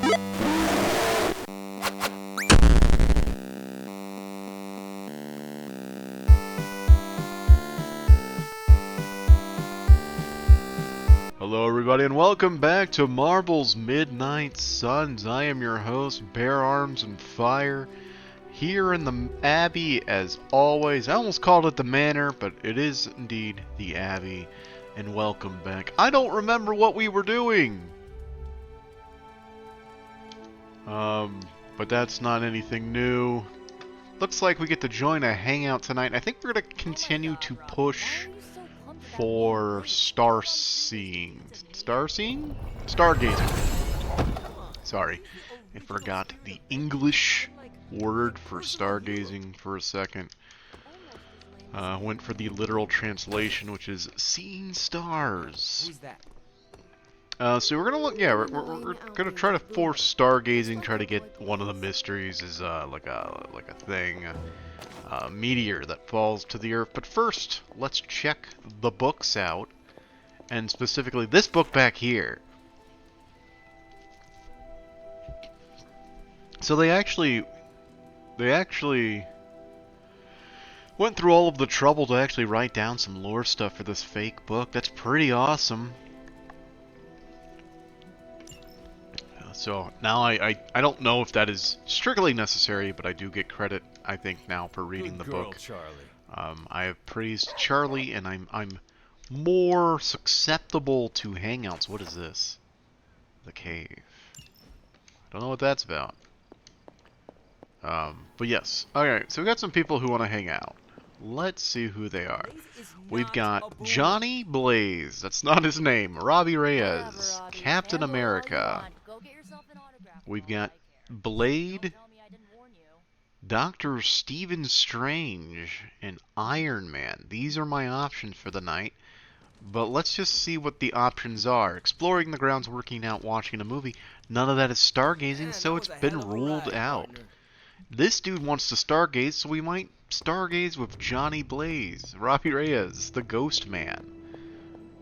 Hello everybody and welcome back to Marvel's Midnight Suns. I am your host, Bear Arms and Fire, here in the Abbey as always. I almost called it the Manor, but it is indeed the Abbey. And welcome back. I don't remember what we were doing! But that's not anything new. Looks like we get to join a hangout tonight. I think we're going to continue to push for starseeing. Starseeing? Stargazing. Sorry, I forgot the English word for stargazing for a second. Went for the literal translation, which is seeing stars. So we're gonna look. Yeah, we're gonna try to force stargazing. Try to get one of the mysteries is like a thing. Meteor that falls to the earth. But first, let's check the books out, and specifically this book back here. So they actually went through all of the trouble to actually write down some lore stuff for this fake book. That's pretty awesome. So now I don't know if that is strictly necessary, but I do get credit, I think, now for reading the book. Charlie. I have praised Charlie, and I'm more susceptible to hangouts. What is this? The cave. I don't know what that's about. But yes. Alright, so we got some people who want to hang out. Let's see who they are. We've got Johnny Blaze. That's not his name. Robbie Reyes. Captain America. We've got Blade, Dr. Stephen Strange, and Iron Man. These are my options for the night. But let's just see what the options are. Exploring the grounds, working out, watching a movie. None of that is stargazing, so it's been ruled out. This dude wants to stargaze, so we might stargaze with Johnny Blaze. Robbie Reyes, the Ghost Man.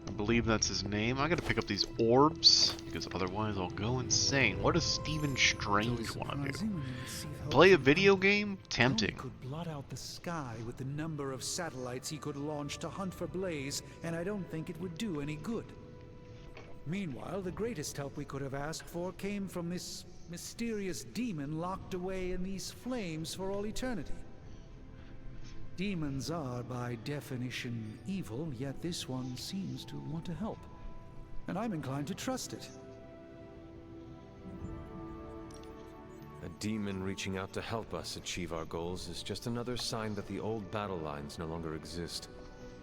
I believe that's his name. I gotta pick up these orbs, because otherwise I'll go insane. What does Stephen Strange want to do? Play a video game? Tempting. He could blot out the sky with the number of satellites he could launch to hunt for Blaze, and I don't think it would do any good. Meanwhile, the greatest help we could have asked for came from this mysterious demon locked away in these flames for all eternity. Demons are, by definition, evil, yet this one seems to want to help. And I'm inclined to trust it. A demon reaching out to help us achieve our goals is just another sign that the old battle lines no longer exist.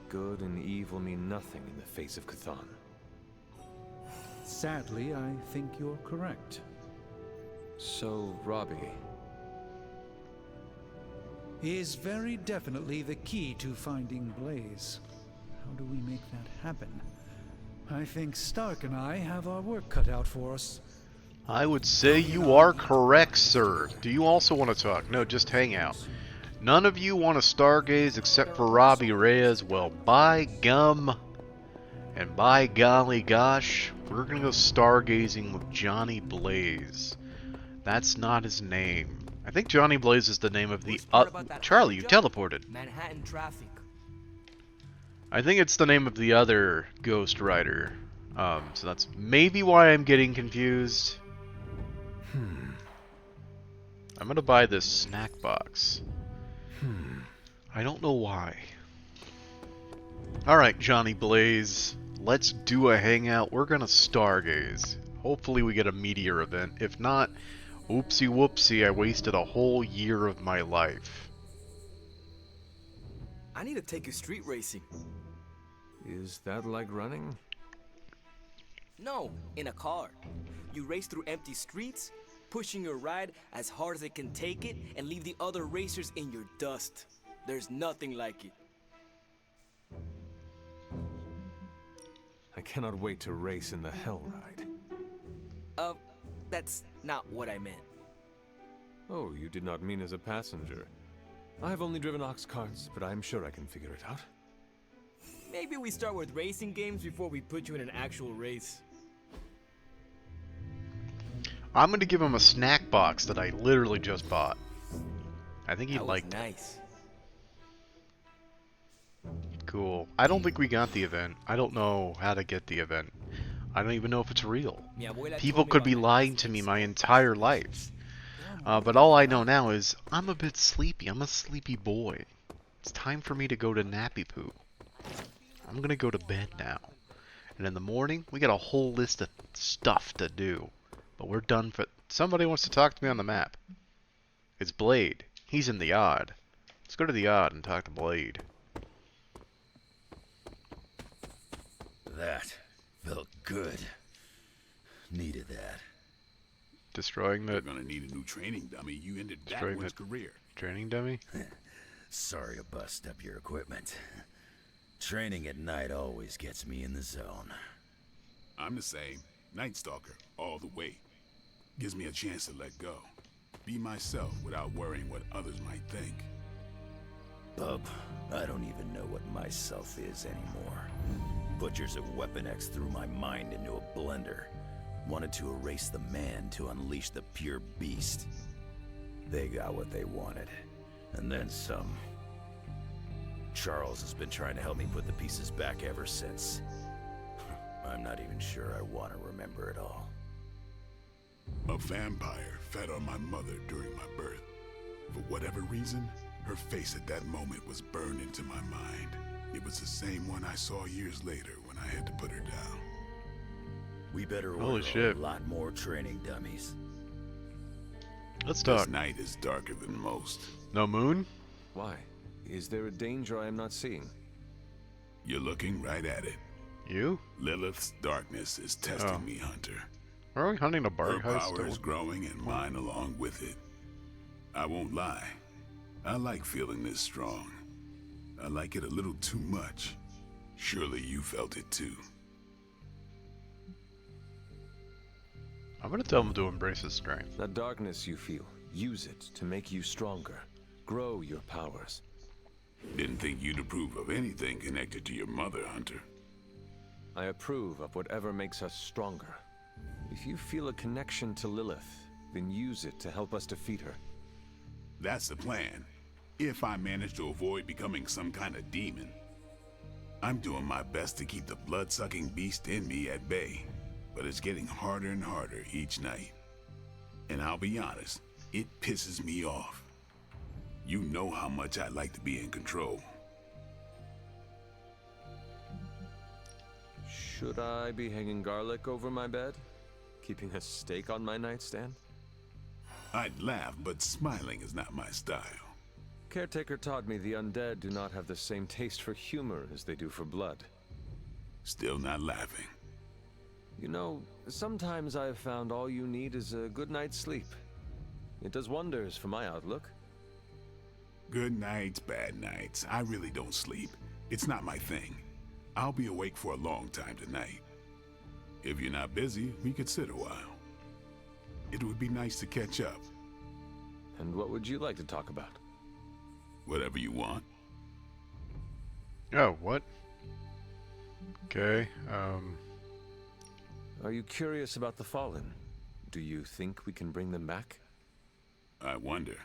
Good and evil mean nothing in the face of Chthon. Sadly, I think you're correct. So, Robbie... is very definitely the key to finding Blaze. How do we make that happen? I think Stark and I have our work cut out for us. I would say you are correct, sir. Do you also want to talk? No, just hang out. None of you want to stargaze except for Robbie Reyes. Well, by gum and by golly gosh, we're gonna go stargazing with Johnny Blaze. That's not his name. I think Johnny Blaze is the name of the Charlie, you teleported. Manhattan traffic. I think it's the name of the other Ghost Rider. So that's maybe why I'm getting confused. I'm gonna buy this snack box. I don't know why. Alright, Johnny Blaze. Let's do a hangout. We're gonna stargaze. Hopefully we get a meteor event. If not, oopsie whoopsie, I wasted a whole year of my life. I need to take you street racing. Is that like running? No, in a car. You race through empty streets, pushing your ride as hard as it can take it, and leave the other racers in your dust. There's nothing like it. I cannot wait to race in the Hell Ride. That's not what I meant. Oh, you did not mean as a passenger. I have only driven ox carts, but I am sure I can figure it out. Maybe we start with racing games before we put you in an actual race. I'm gonna give him a snack box that I literally just bought. I think he That was liked it. nice. Cool. I don't think we got the event. I don't know how to get the event. I don't even know if it's real. Mi abuela People told me could about be her lying to me instincts. my entire life. But all I know now is I'm a bit sleepy. I'm a sleepy boy. It's time for me to go to nappy poo. I'm gonna go to bed now. And in the morning, we got a whole list of stuff to do. But we're done for... Somebody wants to talk to me on the map. It's Blade. He's in the Odd. Let's go to the Odd and talk to Blade. That felt good. Needed that. Destroying You're the gonna need a new training dummy. You ended that Destroying one's the- career. training dummy. Sorry to bust up your equipment. Training at night always gets me in the zone. I'm the same. Night Stalker, all the way. Gives me a chance to let go. Be myself without worrying what others might think. Bub, I don't even know what myself is anymore. Butchers of Weapon X threw my mind into a blender. Wanted to erase the man to unleash the pure beast. They got what they wanted. And then some. Charles has been trying to help me put the pieces back ever since. I'm not even sure I want to remember it all. A vampire fed on my mother during my birth. For whatever reason, her face at that moment was burned into my mind. It was the same one I saw years later when I had to put her down. We better Holy order shit. a lot more training dummies. Let's This talk. night is darker than most. No moon? Why? Is there a danger I am not seeing? You're looking right at it. You? Lilith's darkness is testing Oh. me, Hunter. Are we hunting a Her bark house power still? is growing and mine along with it. I won't lie. I like feeling this strong. I like it a little too much. Surely you felt it too. I'm gonna tell him to embrace his strength. That darkness you feel, use it to make you stronger. Grow your powers. Didn't think you'd approve of anything connected to your mother, Hunter. I approve of whatever makes us stronger. If you feel a connection to Lilith, then use it to help us defeat her. That's the plan. If I manage to avoid becoming some kind of demon. I'm doing my best to keep the blood-sucking beast in me at bay, but it's getting harder and harder each night. And I'll be honest, it pisses me off. You know how much I like to be in control. Should I be hanging garlic over my bed? Keeping a steak on my nightstand? I'd laugh, but smiling is not my style. Caretaker taught me the undead do not have the same taste for humor as they do for blood. Still not laughing. You know, sometimes I have found all you need is a good night's sleep. It does wonders for my outlook. Good nights, bad nights. I really don't sleep. It's not my thing. I'll be awake for a long time tonight. If you're not busy, we could sit a while. It would be nice to catch up. And what would you like to talk about? Whatever you want. Oh, what? Okay, Are you curious about the Fallen? Do you think we can bring them back? I wonder.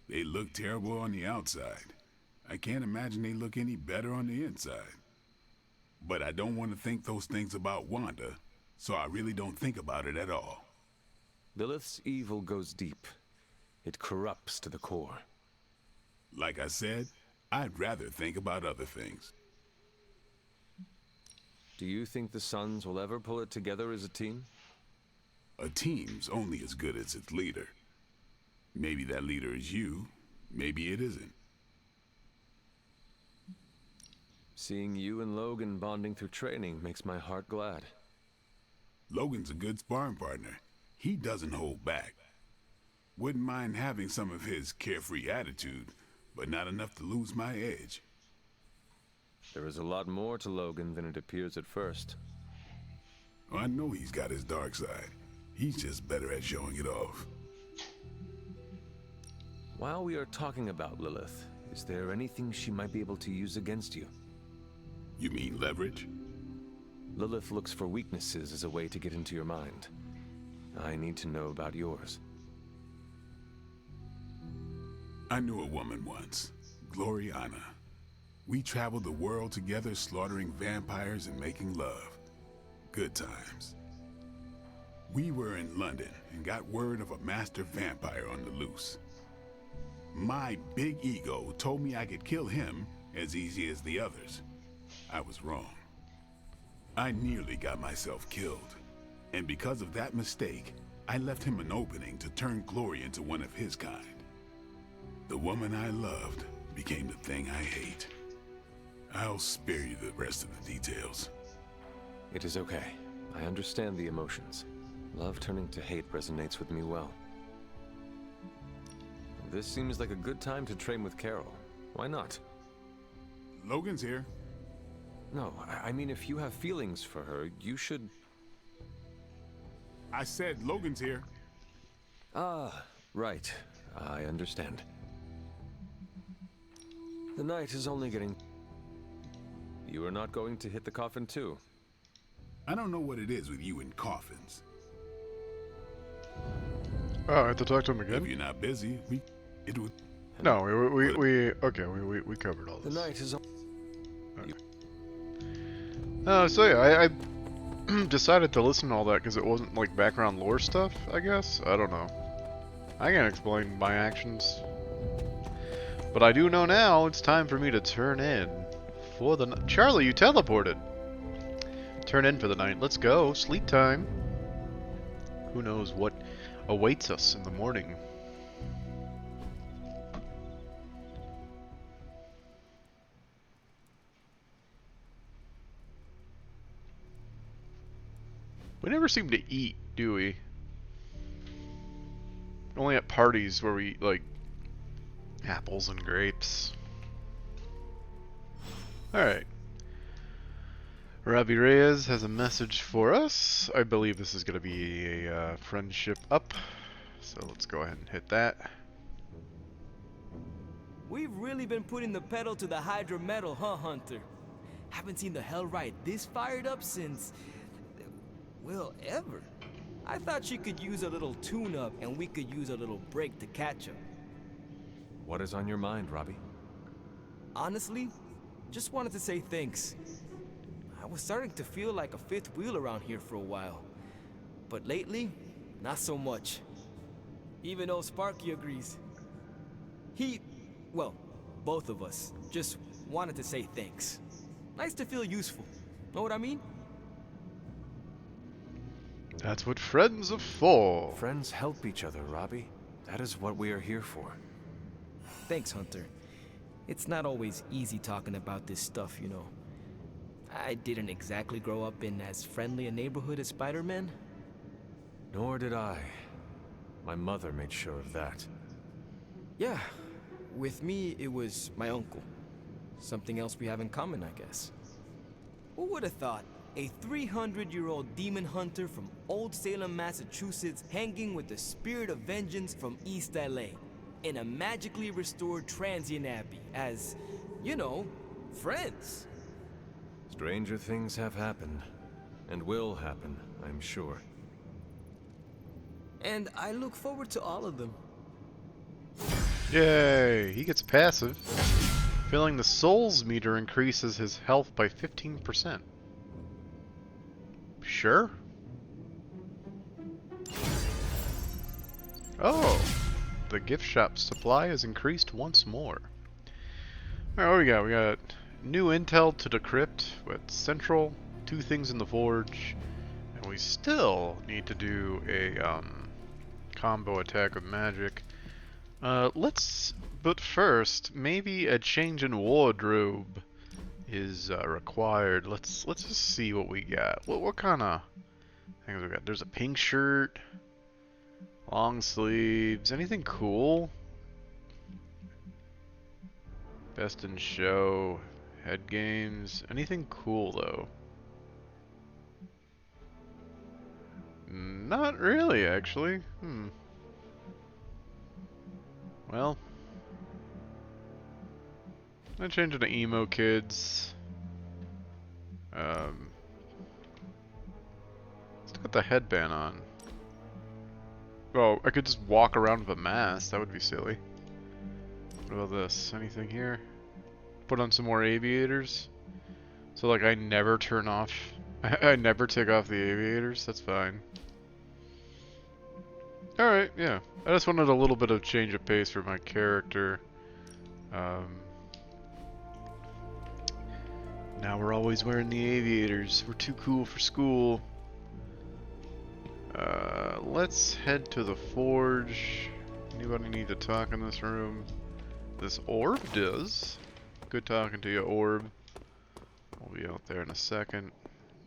They look terrible on the outside. I can't imagine they look any better on the inside. But I don't want to think those things about Wanda, so I really don't think about it at all. Lilith's evil goes deep. It corrupts to the core. Like I said, I'd rather think about other things. Do you think the Sons will ever pull it together as a team? A team's only as good as its leader. Maybe that leader is you, maybe it isn't. Seeing you and Logan bonding through training makes my heart glad. Logan's a good sparring partner. He doesn't hold back. Wouldn't mind having some of his carefree attitude, but not enough to lose my edge. There is a lot more to Logan than it appears at first. I know he's got his dark side. He's just better at showing it off. While we are talking about Lilith, is there anything she might be able to use against you? You mean leverage? Lilith looks for weaknesses as a way to get into your mind. I need to know about yours. I knew a woman once, Gloriana. We traveled the world together, slaughtering vampires and making love. Good times. We were in London and got word of a master vampire on the loose. My big ego told me I could kill him as easy as the others. I was wrong. I nearly got myself killed. And because of that mistake, I left him an opening to turn Glory into one of his kind. The woman I loved became the thing I hate. I'll spare you the rest of the details. It is okay. I understand the emotions. Love turning to hate resonates with me well. This seems like a good time to train with Carol. Why not? Logan's here. No, I mean if you have feelings for her, you should... I said Logan's here. Ah, right. I understand. The night is only getting... You are not going to hit the coffin too? I don't know what it is with you and coffins. Oh, I have to talk to him If again? you're not busy, it would... No, we covered all The this. night is... So yeah, I decided to listen to all that because it wasn't like background lore stuff, I guess? I don't know. I can't explain my actions. But I do know now it's time for me to turn in for the night. Charlie, you teleported! Turn in for the night. Let's go. Sleep time. Who knows what awaits us in the morning. We never seem to eat, do we? Only at parties where we eat, like, apples and grapes. Alright. Ravi Reyes has a message for us. I believe this is going to be a friendship up. So let's go ahead and hit that. We've really been putting the pedal to the Hydra metal, huh, Hunter? Haven't seen the Hellride this fired up since... well, ever. I thought she could use a little tune-up, and we could use a little break to catch up. What is on your mind, Robbie? Honestly, just wanted to say thanks. I was starting to feel like a fifth wheel around here for a while. But lately, not so much. Even old Sparky agrees. Well, both of us, just wanted to say thanks. Nice to feel useful. Know what I mean? That's what friends are for. Friends help each other, Robbie. That is what we are here for. Thanks, Hunter. It's not always easy talking about this stuff, you know. I didn't exactly grow up in as friendly a neighborhood as Spider-Man. Nor did I. My mother made sure of that. Yeah, with me, it was my uncle. Something else we have in common, I guess. Who would have thought? A 300-year-old demon hunter from Old Salem, Massachusetts, hanging with the spirit of vengeance from East LA in a magically restored transient abbey as, you know, friends. Stranger things have happened. And will happen, I'm sure. And I look forward to all of them. Yay! He gets passive. Filling the souls meter increases his health by 15%. Sure. Oh! The gift shop supply is increased once more. Alright, what we got? We got new intel to decrypt with Central, 2 things in the Forge, and we still need to do a combo attack with magic. But first, maybe a change in wardrobe is required. Let's just see what we got. What kind of things we got? There's a pink shirt, long sleeves. Anything cool? Best in show, head games. Anything cool though? Not really, actually. Well, I'm changing to emo kids. Let's put the headband on. Oh, I could just walk around with a mask. That would be silly. What about this? Anything here? Put on some more aviators. So like I never turn off. I never take off the aviators. That's fine. Alright, yeah. I just wanted a little bit of change of pace for my character. Now we're always wearing the aviators. We're too cool for school. Let's head to the forge. Anybody need to talk in this room? This orb does. Good talking to you, orb. We'll be out there in a second.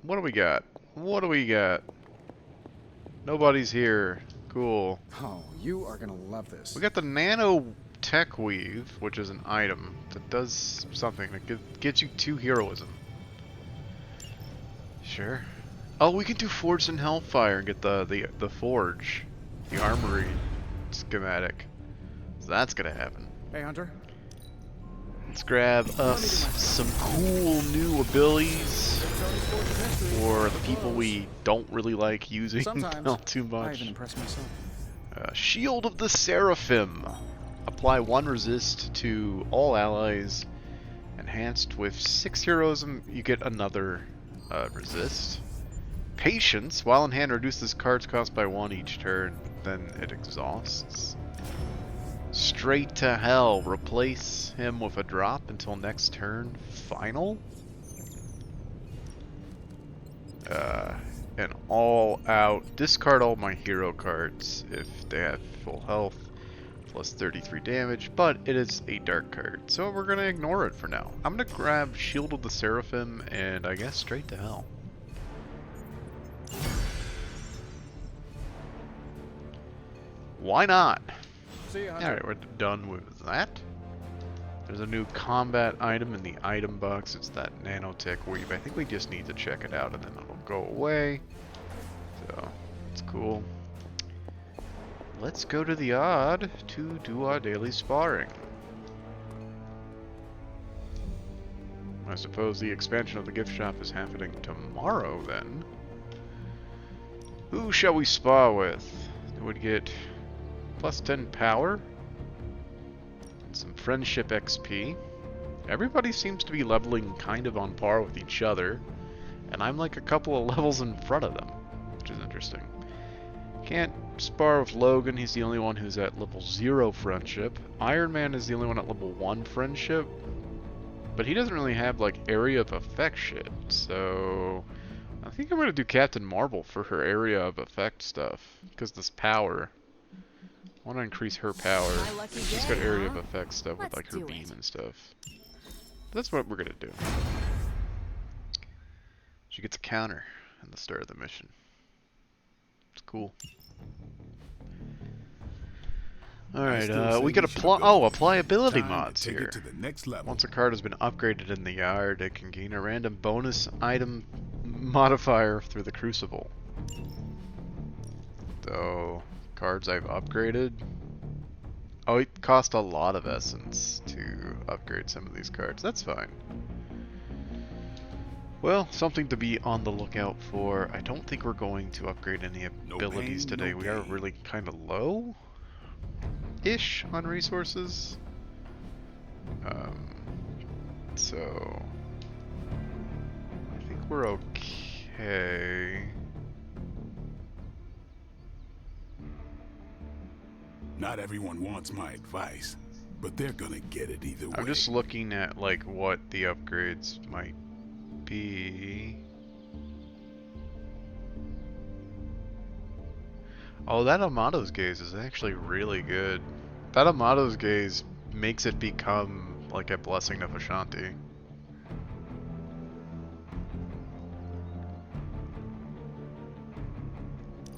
What do we got? What do we got? Nobody's here. Cool. Oh, you are gonna love this. We got the nano tech weave, which is an item that does something that gets you 2 heroism. Sure. Oh, we can do Forged in Hellfire and get the forge, the armory schematic. So that's gonna happen. Hey, Hunter. Let's grab us some cool new abilities for the people we don't really like using not too I much. even impressed myself. Shield of the Seraphim. Apply 1 resist to all allies. Enhanced with 6 heroism, you get another resist. Patience, while in hand, reduces cards cost by 1 each turn, then it exhausts. Straight to Hell, replace him with a drop until next turn. Final? And all out, discard all my hero cards if they have full health, plus 33 damage, but it is a dark card, so we're gonna ignore it for now. I'm gonna grab Shield of the Seraphim and I guess Straight to Hell. Why not? See ya, Hunter. Alright, we're done with that. There's a new combat item in the item box. It's that nanotech weave. I think we just need to check it out and then it'll go away. So, it's cool. Let's go to the Odd to do our daily sparring. I suppose the expansion of the gift shop is happening tomorrow then. Who shall we spar with? It would get plus 10 power. And some friendship XP. Everybody seems to be leveling kind of on par with each other. And I'm like a couple of levels in front of them, which is interesting. Can't spar with Logan, he's the only one who's at level 0 friendship. Iron Man is the only one at level 1 friendship. But he doesn't really have like area of effect shit, so I think I'm gonna do Captain Marvel for her area of effect stuff. Because this power. I want to increase her power. She's got area of effect stuff with like her beam and stuff. That's what we're gonna do. She gets a counter at the start of the mission. It's cool. Alright, we got apply ability mods here. Once a card has been upgraded in the yard, it can gain a random bonus item modifier through the Crucible. So, cards I've upgraded. Oh, it cost a lot of essence to upgrade some of these cards. That's fine. Well, something to be on the lookout for. I don't think we're going to upgrade any abilities today. We are really kind of low-ish on resources. So I think we're okay. Not everyone wants my advice, but they're gonna get it either way. I'm just looking at like what the upgrades might be. Oh, that Amato's Gaze is actually really good. That Amato's Gaze makes it become like a Blessing of Ashanti.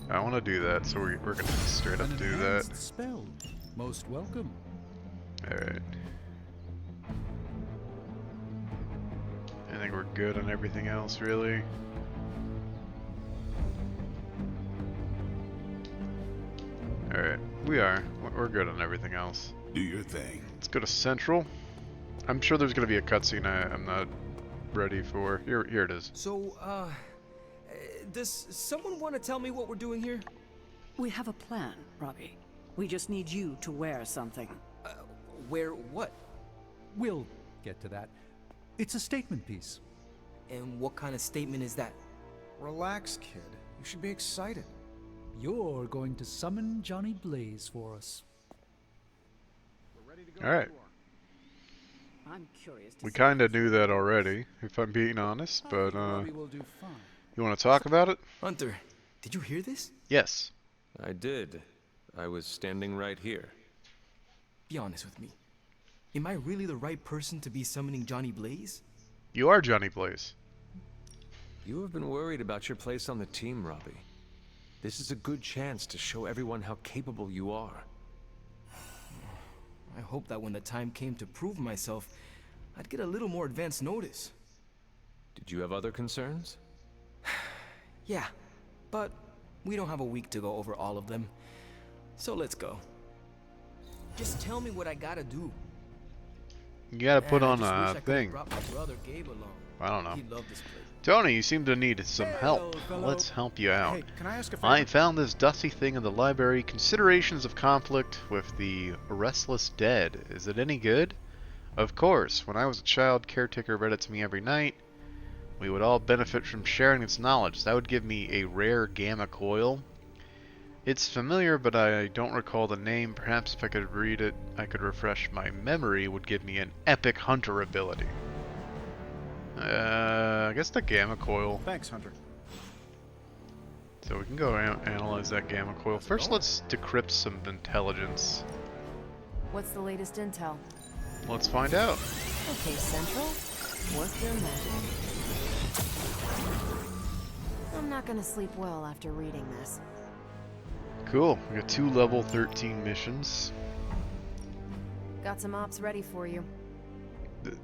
I want to do that, so we're gonna straight up do that. Spell. Most welcome. Alright. I think we're good on everything else, really. Alright, we are. We're good on everything else. Do your thing. Let's go to Central. I'm sure there's gonna be a cutscene I'm not ready for. Here it is. So, does someone want to tell me what we're doing here? We have a plan, Robbie. We just need you to wear something. Where what? We'll get to that. It's a statement piece. And what kind of statement is that? Relax, kid. You should be excited. You're going to summon Johnny Blaze for us. All right. I'm curious to We see kind of knew that already, if I'm being honest, but Robbie will do fine. you want to talk about it? Hunter, did you hear this? Yes. I did. I was standing right here. Be honest with me. Am I really the right person to be summoning Johnny Blaze? You are Johnny Blaze. You have been worried about your place on the team, Robbie. This is a good chance to show everyone how capable you are. I hope that when the time came to prove myself, I'd get a little more advance notice. Did you have other concerns? Yeah, but we don't have a week to go over all of them. So let's go. Just tell me what I gotta do. You gotta put Man, I on just wish a I could've thing. brought my brother Gabe along. I don't know. He loved this place. Tony, you seem to need some help. Hello, fellow. Let's help you out. Hey, can I ask a favor? I found this dusty thing in the library. Considerations of conflict with the restless dead. Is it any good? Of course. When I was a child, caretaker read it to me every night. We would all benefit from sharing its knowledge. That would give me a rare gamma coil. It's familiar, but I don't recall the name. Perhaps if I could read it, I could refresh my memory. It would give me an epic hunter ability. I guess the gamma coil. Thanks, Hunter. So we can go analyze that gamma coil. First, let's decrypt some intelligence. What's the latest intel? Let's find out. Okay, Central. Work your magic. I'm not gonna sleep well after reading this. Cool. We got 2 level 13 missions. Got some ops ready for you.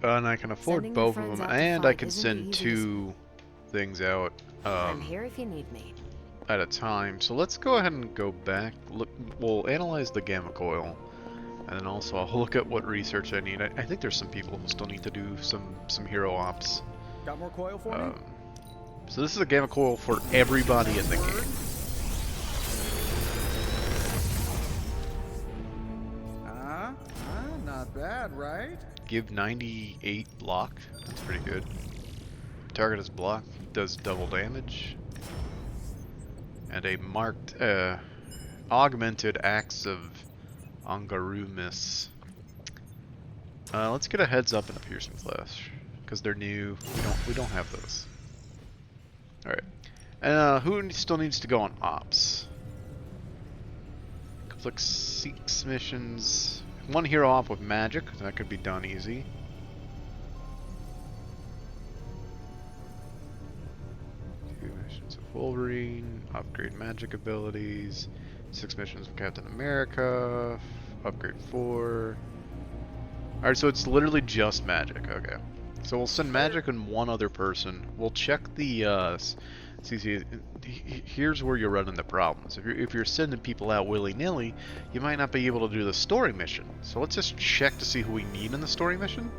And I can afford Sending your both of friends them, out to and I fight can isn't send the easiest. 2 things out I'm here if you need me. at a time. So let's go ahead and go back. Look, we'll analyze the gamma coil, and then also I'll look at what research I need. I think there's some people who still need to do some hero ops. Got more coil for me? So this is a gamma coil for everybody in the game. Not bad, right? Give 98 block. That's pretty good. Target is blocked. Does double damage. And a marked, augmented axe of Angarumis. Let's get a heads up and a piercing flash, because they're new. We don't have those. All right. Who still needs to go on ops? Conflict seeks missions. 1 hero off with magic. That could be done easy. Missions of Wolverine. Upgrade magic abilities. 6 missions of Captain America. Upgrade 4. Alright, so it's literally just magic. Okay. So we'll send magic and 1 other person. We'll check the see, here's where you're running the problems. If you're sending people out willy-nilly, you might not be able to do the story mission. So let's just check to see who we need in the story mission.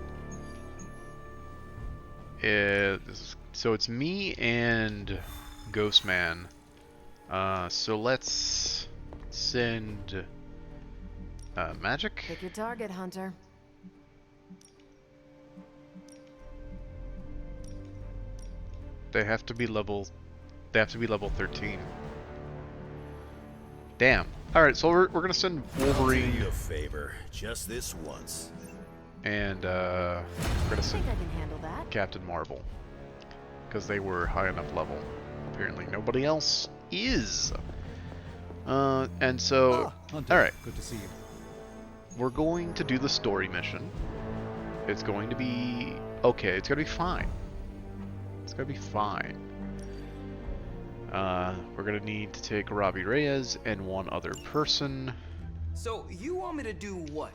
So it's me and Ghostman. So let's send magic. Pick your target, Hunter. They have to be level 13. Damn. All right, so we're gonna send Wolverine. Do you a favor, just this once. And we're gonna I send think I can handle that. Captain Marvel, because they were high enough level. Apparently nobody else is. And so, Hunter, all right, good to see you. we're going to do the story mission. It's going to be okay. It's gonna be fine. It's gonna be fine. We're gonna need to take Robbie Reyes and 1 other person. So you want me to do what?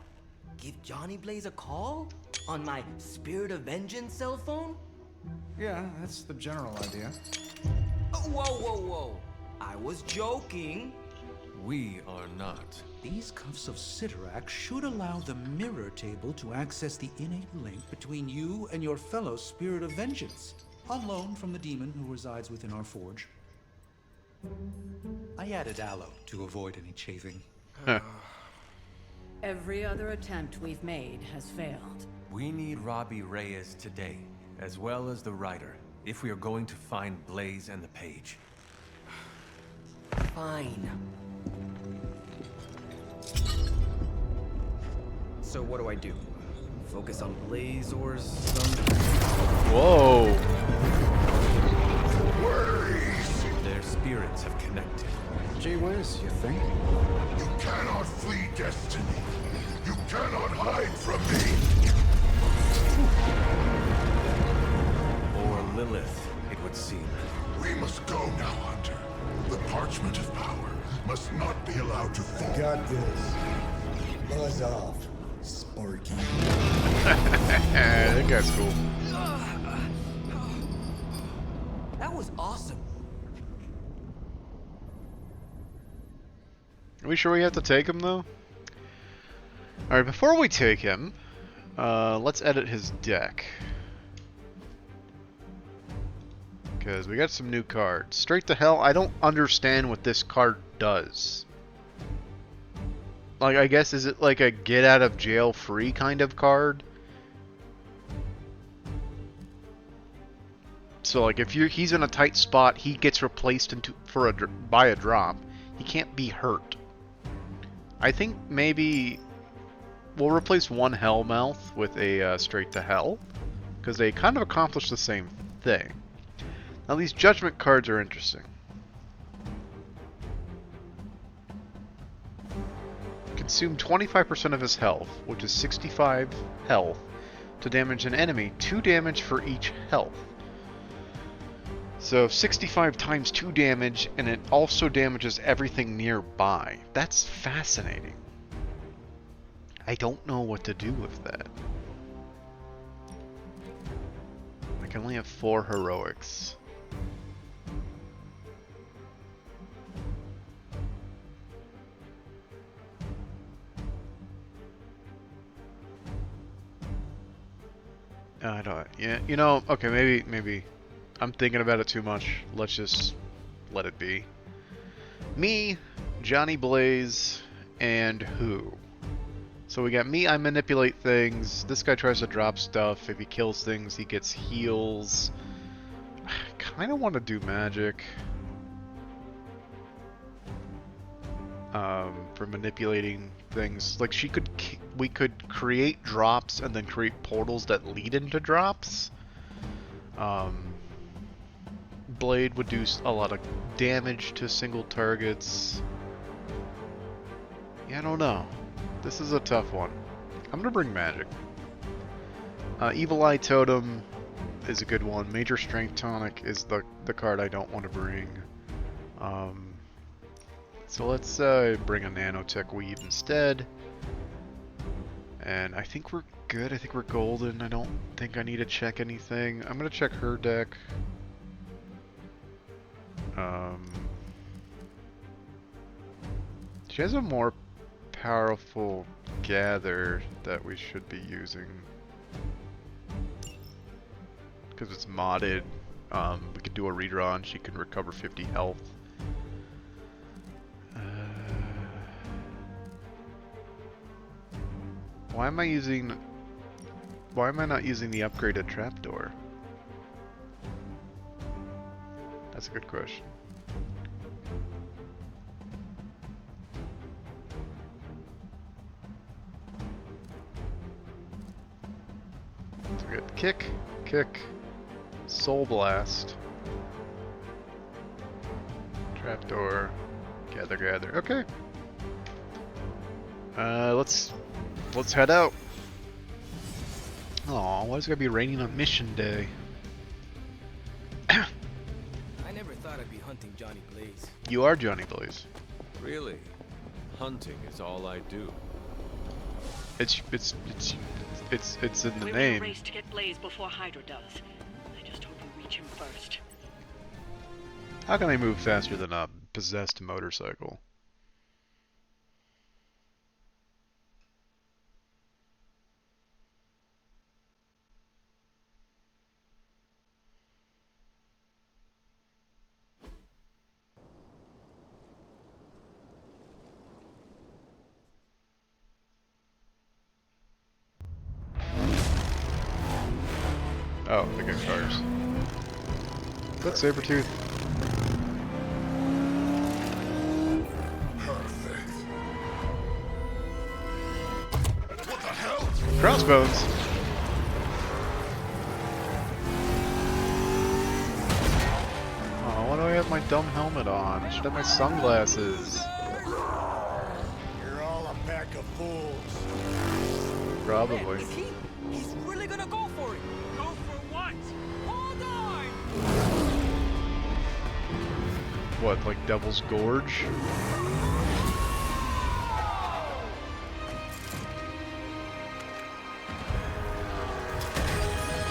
Give Johnny Blaze a call? On my Spirit of Vengeance cell phone? Yeah, that's the general idea. Oh, whoa. I was joking. We are not. These cuffs of Cyttorak should allow the mirror table to access the innate link between you and your fellow Spirit of Vengeance, on loan from the demon who resides within our forge. I added aloe to avoid any chafing. Every other attempt we've made has failed. We need Robbie Reyes today, as well as the writer, if we are going to find Blaze and the page. Fine. So what do? Focus on Blaze or something? Whoa. Their spirits have connected. Gee whiz, you think? You cannot flee destiny. You cannot hide from me. Or Lilith, it would seem. We must go now, Hunter. The parchment of power must not be allowed to fall. Got this. Buzz off, Sparky. That guy's cool. That was awesome. Are we sure we have to take him, though? Alright, before we take him, let's edit his deck. Because we got some new cards. Straight to Hell, I don't understand what this card does. Like, I guess, is it like a get out of jail free kind of card? So, like, if he's in a tight spot, he gets replaced by a drop. He can't be hurt. I think maybe we'll replace one Hellmouth with a Straight to Hell, because they kind of accomplish the same thing. Now these Judgment cards are interesting. Consume 25% of his health, which is 65 health, to damage an enemy, 2 damage for each health. So 65 times 2 damage, and it also damages everything nearby. That's fascinating. I don't know what to do with that. I can only have 4 heroics. I don't. Yeah, you know. Okay, maybe. I'm thinking about it too much. Let's just let it be. Me, Johnny Blaze, and who? So we got me, I manipulate things. This guy tries to drop stuff. If he kills things, he gets heals. I kind of want to do magic. For manipulating things. Like we could create drops and then create portals that lead into drops. Blade would do a lot of damage to single targets. Yeah, I don't know. This is a tough one. I'm gonna bring magic. Evil Eye Totem is a good one. Major Strength Tonic is the card I don't want to bring. So let's bring a Nanotech Weave instead. And I think we're good. I think we're golden. I don't think I need to check anything. I'm gonna check her deck. She has a more powerful gather that we should be using. Because it's modded. We could do a redraw and she can recover 50 health. Why am I not using the upgraded trapdoor? That's a good question. So we got kick, soul blast, trapdoor, gather. Okay. Let's head out. Aw, why is it gonna be raining on mission day? I never thought I'd be hunting Johnny Blaze. You are Johnny Blaze. Really? Hunting is all I do. It's in the We're name. in a race to get Blaze before Hydra does. I just hope you reach him first. How can I move faster than a possessed motorcycle? Oh, the good cars. That's Sabretooth. Perfect. What the hell? Crossbones. Oh, why do I have my dumb helmet on? I should have my sunglasses. You're all a pack of fools. Probably. Is he? He's really gonna go for it. Go for what? Hold on. What, like Devil's Gorge?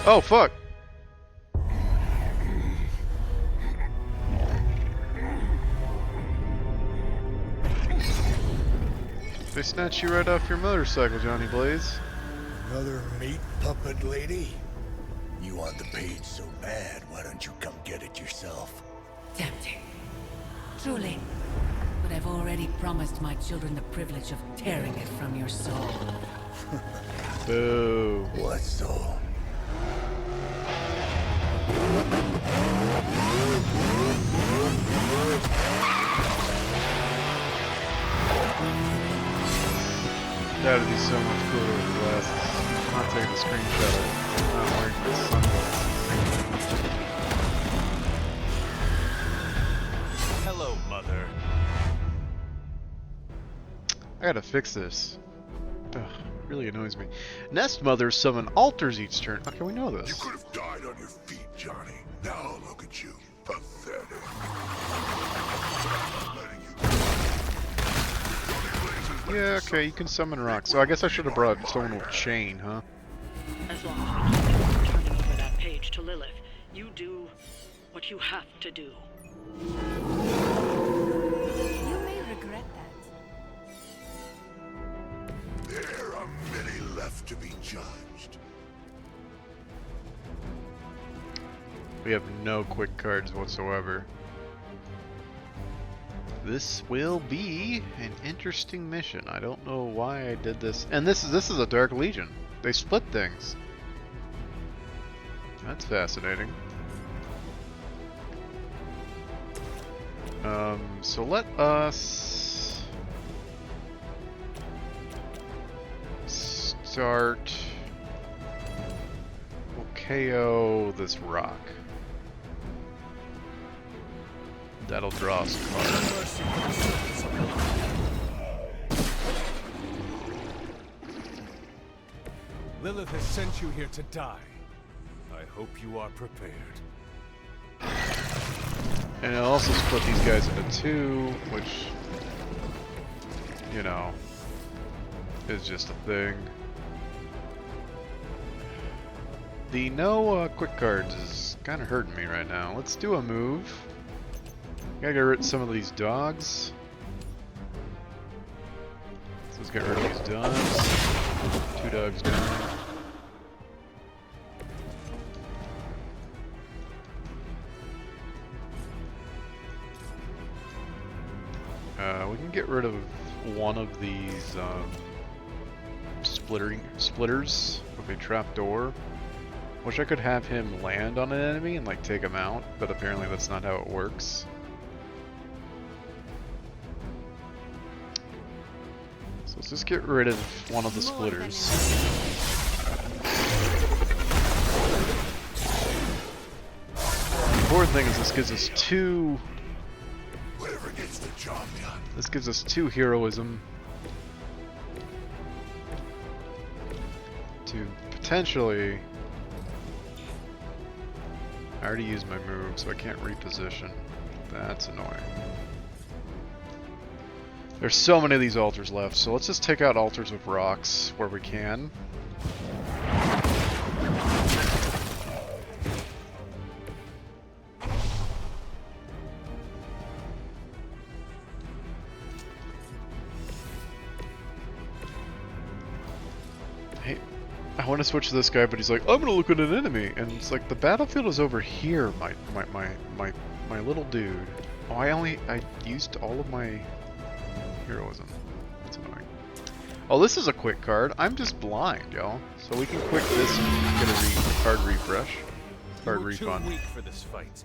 Oh, fuck! They snatched you right off your motorcycle, Johnny Blaze. Another meat puppet lady? You want the page so bad, why don't you come get it yourself? Tempting. Truly. But I've already promised my children the privilege of tearing it from your soul. Boo. What soul? That would be so much cooler with glasses. I'm not taking a screenshot of it. I'm not wearing my sunglasses. Hello, Mother. I gotta fix this. Ugh, it really annoys me. Nest mothers summon altars each turn. How can we know You this? could have died on your feet, Johnny. Now look at you. Pathetic. Letting you Yeah, okay, you can summon rocks. So I guess I should have brought someone with chain, huh? As long as we keep them from turning over that page to Lilith, you do what you have to do. You may regret that. There are many left to be judged. We have no quick cards whatsoever. This will be an interesting mission. I don't know why I did this. And this is a Dark Legion. They split things. That's fascinating. So let us start. We'll KO this rock. That'll draw us a card. Lilith has sent you here to die. I hope you are prepared. And I'll also split these guys into two, which, you know, is just a thing. The no quick cards is kind of hurting me right now. Let's do a move. Gotta get rid of some of these dogs. So let's get rid of these dogs. 2 dogs down. We can get rid of one of these splitters with a trapdoor. Wish I could have him land on an enemy and like take him out, but apparently that's not how it works. So let's just get rid of one of the splitters. The important thing is this gives us 2. Whatever gets the job done. This gives us 2 heroism to potentially. I already used my move, so I can't reposition. That's annoying. There's so many of these altars left, so let's just take out altars with rocks where we can. Hey, I want to switch to this guy, but he's like, I'm gonna look at an enemy, and it's like the battlefield is over here, my little dude. Oh, I used all of my heroism. That's annoying. Oh, this is a quick card. I'm just blind, y'all. So we can quick this and get a card refresh. Card You were refund. too weak for this fight.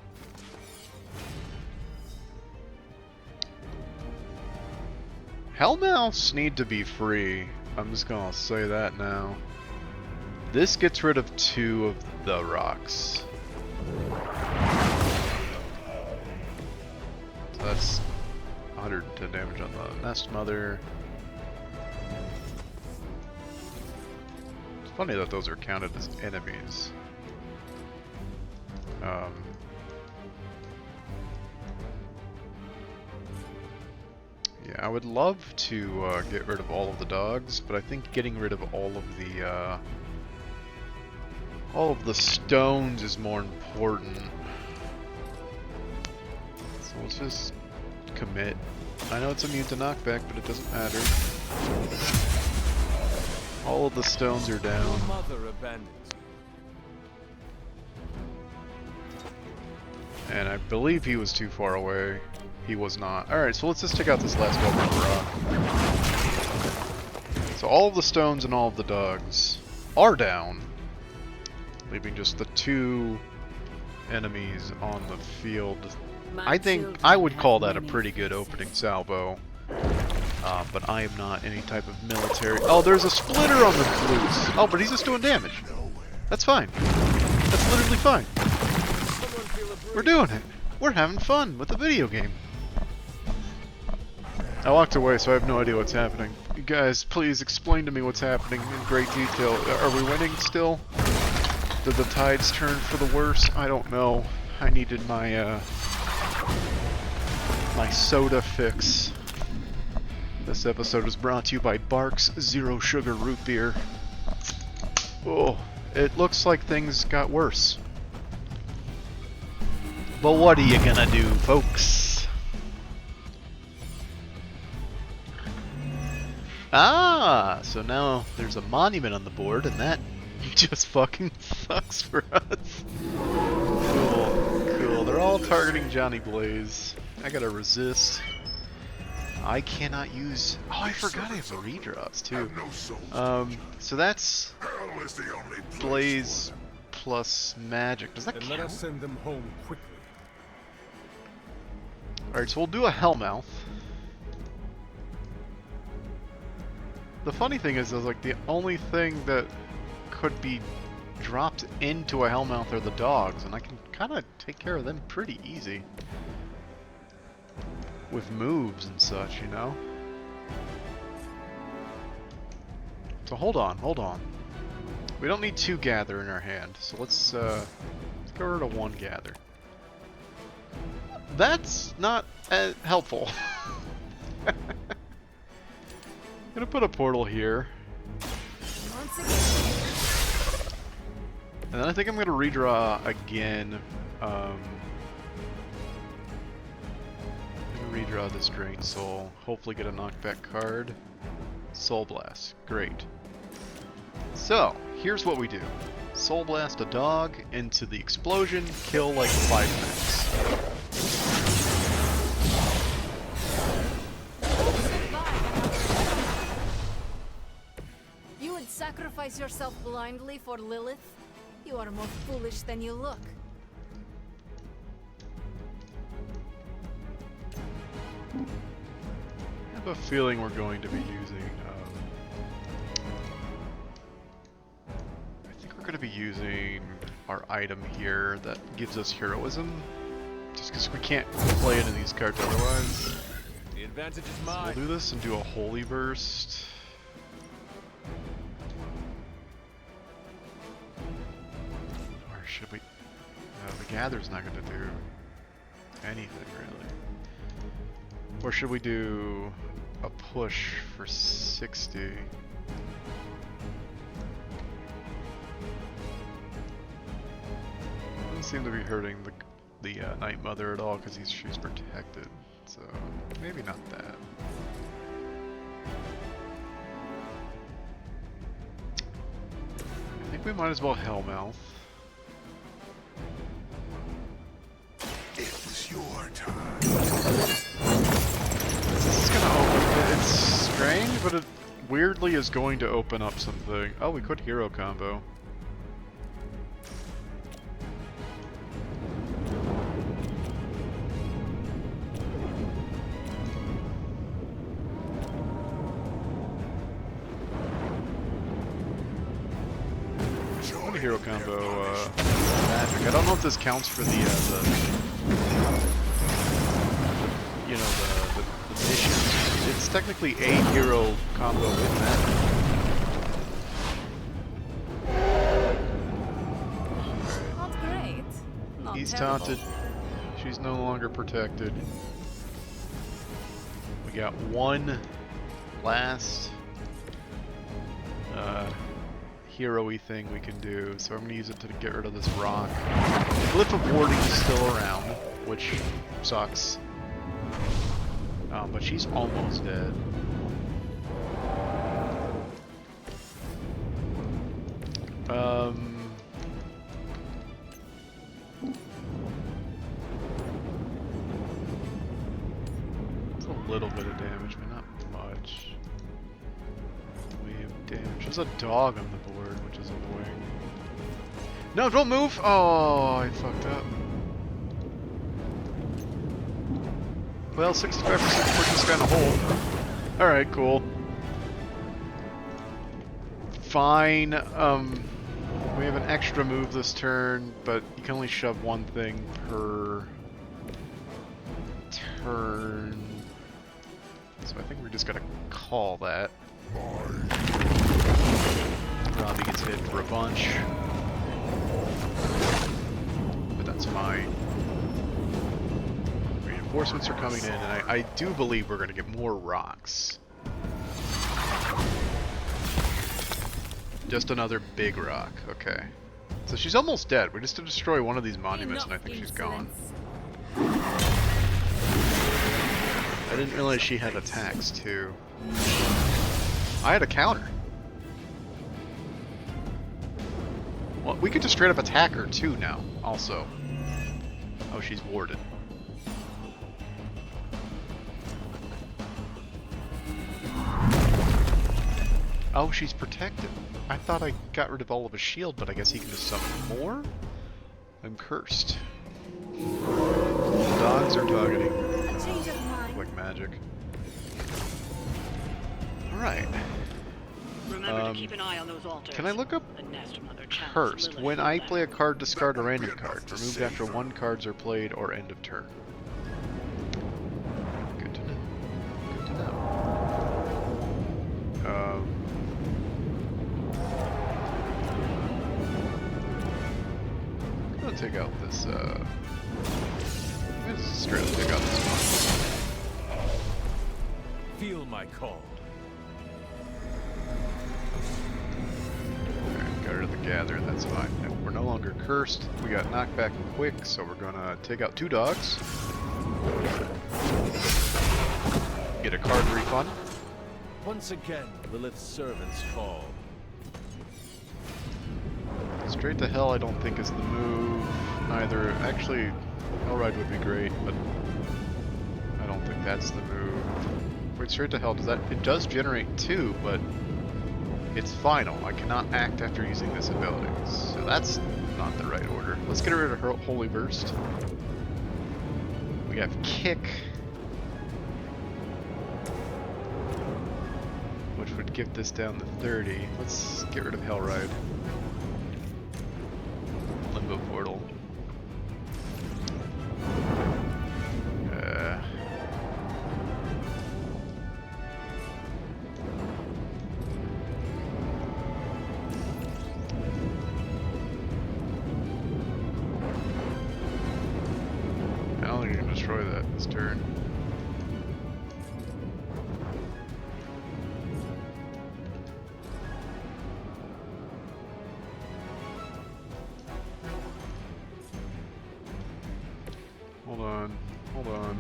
Hellmouths need to be free. I'm just gonna say that now. This gets rid of 2 of the rocks. So that's 110 damage on the Nest Mother. It's funny that those are counted as enemies. Yeah, I would love to get rid of all of the dogs, but I think getting rid of all of the stones is more important. So let's just commit. I know it's immune to knockback, but it doesn't matter. All of the stones are down. Your mother abandons you. And I believe he was too far away. He was not. Alright, so let's just take out this last Goblin Rock. So all of the stones and all of the dogs are down, leaving just the 2 enemies on the field. I think I would call that a pretty good opening salvo. But I am not any type of military. Oh, there's a splitter on the flutes. Oh, but he's just doing damage. That's fine. That's literally fine. We're doing it. We're having fun with the video game. I walked away, so I have no idea what's happening. You guys, please explain to me what's happening in great detail. Are we winning still? Did the tides turn for the worse? I don't know. I needed my my soda fix. This episode was brought to you by Barks Zero Sugar Root Beer. Oh, it looks like things got worse. But what are you gonna do, folks? Ah, so now there's a monument on the board, and that just fucking sucks for us. Cool, cool. They're all targeting Johnny Blaze. I gotta resist. I cannot use... Oh, I forgot I have the redraws, too. So that's Blaze plus magic. Does that count? Let us send them home quickly. Alright, so we'll do a Hellmouth. The funny thing is, like, the only thing that could be dropped into a Hellmouth are the dogs, and I can kind of take care of them pretty easy. With moves and such, you know? So hold on, hold on. We don't need 2 gather in our hand, so let's go rid of 1 gather. That's not helpful. I'm gonna put a portal here. And then I think I'm gonna redraw again. I'm gonna redraw this Drain Soul. Hopefully get a knockback card. Soul Blast. Great. So, here's what we do. Soul Blast a dog into the explosion, kill like 5 minutes. You would sacrifice yourself blindly for Lilith? You are more foolish than you look. I have a feeling we're going to be using... I think we're going to be using our item here that gives us heroism. Just because we can't play into these cards otherwise. The advantage is So mine. we'll do this and do a Holy Burst. Or should we... No, the Gather's not going to do anything, really. Or should we do a push for 60? Doesn't seem to be hurting the Night Mother at all because she's protected. So maybe not that. I think we might as well Hellmouth. It was your time. This is gonna open. It's strange, but weirdly is going to open up something. Oh, we could hero combo. I'm gonna hero combo magic. I don't know if this counts for the you know, the missions. It's technically a hero combo with magic. Not great. Not He's terrible. taunted. She's no longer protected. We got one last hero-y thing we can do, so I'm gonna use it to get rid of this rock. Glyph of Warding is still around, which sucks. But she's almost dead. It's a little bit of damage, but not much. Wave damage. There's a dog on the board, which is annoying. No, don't move! Oh, I fucked up. Well, 65% puts this guy in a hole. Alright, cool. Fine. We have an extra move this turn, but you can only shove one thing per turn. So I think we're just gonna call that. Robbie gets hit for a bunch. But that's fine. Reinforcements are coming in, and I do believe we're going to get more rocks. Just another big rock, okay. So she's almost dead. We just have to destroy one of these monuments, and I think she's gone. I didn't realize she had attacks, too. I had a counter. Well, we could just straight up attack her, too, now, also. Oh, she's warded. Oh, she's protected. I thought I got rid of all of his shield, but I guess he can just summon more? I'm cursed. Dogs are targeting. A change of mind. Like magic. Alright. Remember to keep an eye on those altars. Can I look up The Nest Mother challenged Cursed? Lilith When for I that. play a card, discard or end your card. Removed after 1 cards are played or end of turn. Good to know. Good to know. I'm gonna take out this, let's straight up take out this one. Feel my call. Alright, got rid of the gather, that's fine. Now, we're no longer cursed. We got knockback and quick, so we're gonna take out 2 dogs. Get a card refund. Once again, Lilith's servants fall. Straight to hell I don't think is the move either. Actually, Hellride would be great, but I don't think that's the move. Wait, straight to hell, does that... It does generate 2, but it's final. I cannot act after using this ability. So that's not the right order. Let's get rid of her Holy Burst. We have Kick, which would get this down to 30. Let's get rid of Hellride. Limbo Portal. I don't think you can destroy that this turn. Hold on, hold on.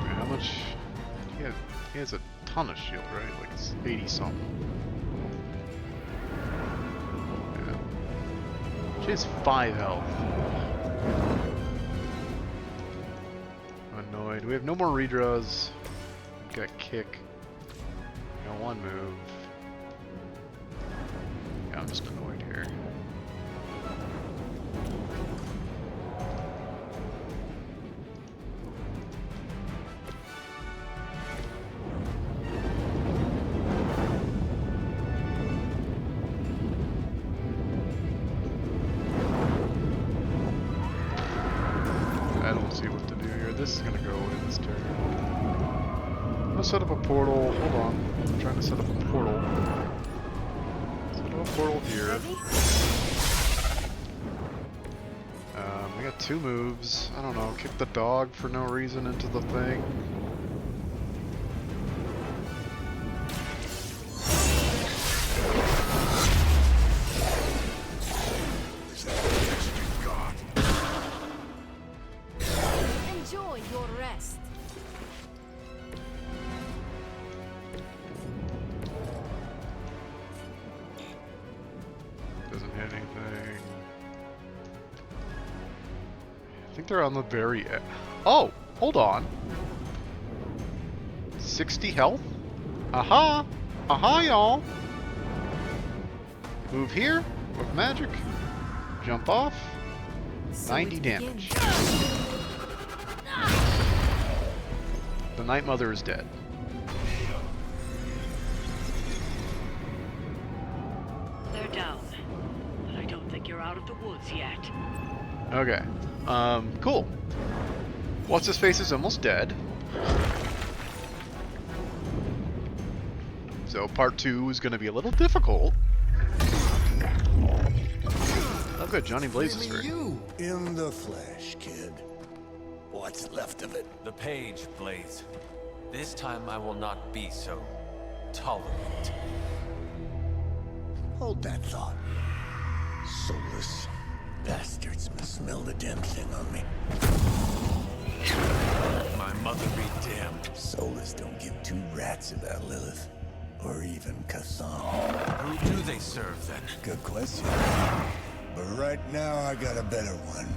Wait, how much? He has a ton of shield, right? Like it's 80 something. Yeah. She has 5 health. I'm annoyed. We have no more redraws. We've got Kick. got one move. Yeah, I'm just annoyed here. I don't see what to do here. This is gonna go in this turn. I'm gonna set up a portal. Hold on. I'm trying to set up a portal. Set up a portal here. We got two moves. I don't know. Kick the dog for no reason into the thing. Enjoy your rest. Doesn't hit anything. I think they're on the very end. Oh, hold on. 60 health? Aha! Aha, y'all! Move here with magic. Jump off. 90 damage. The Night Mother is dead. They're down. But I don't think you're out of the woods yet. Okay. Cool. What's-his-face is almost dead. So part 2 is going to be a little difficult. Oh good, Johnny Blaze is free. You in the flesh, kid. What's left of it? The page, Blaze. This time I will not be so tolerant. Hold that thought. Soulless bastards must smell the damn thing on me. My mother be damned. Soulless don't give two rats about Lilith. Or even Kassan. Who do they serve, then? Good question. But right now, I got a better one.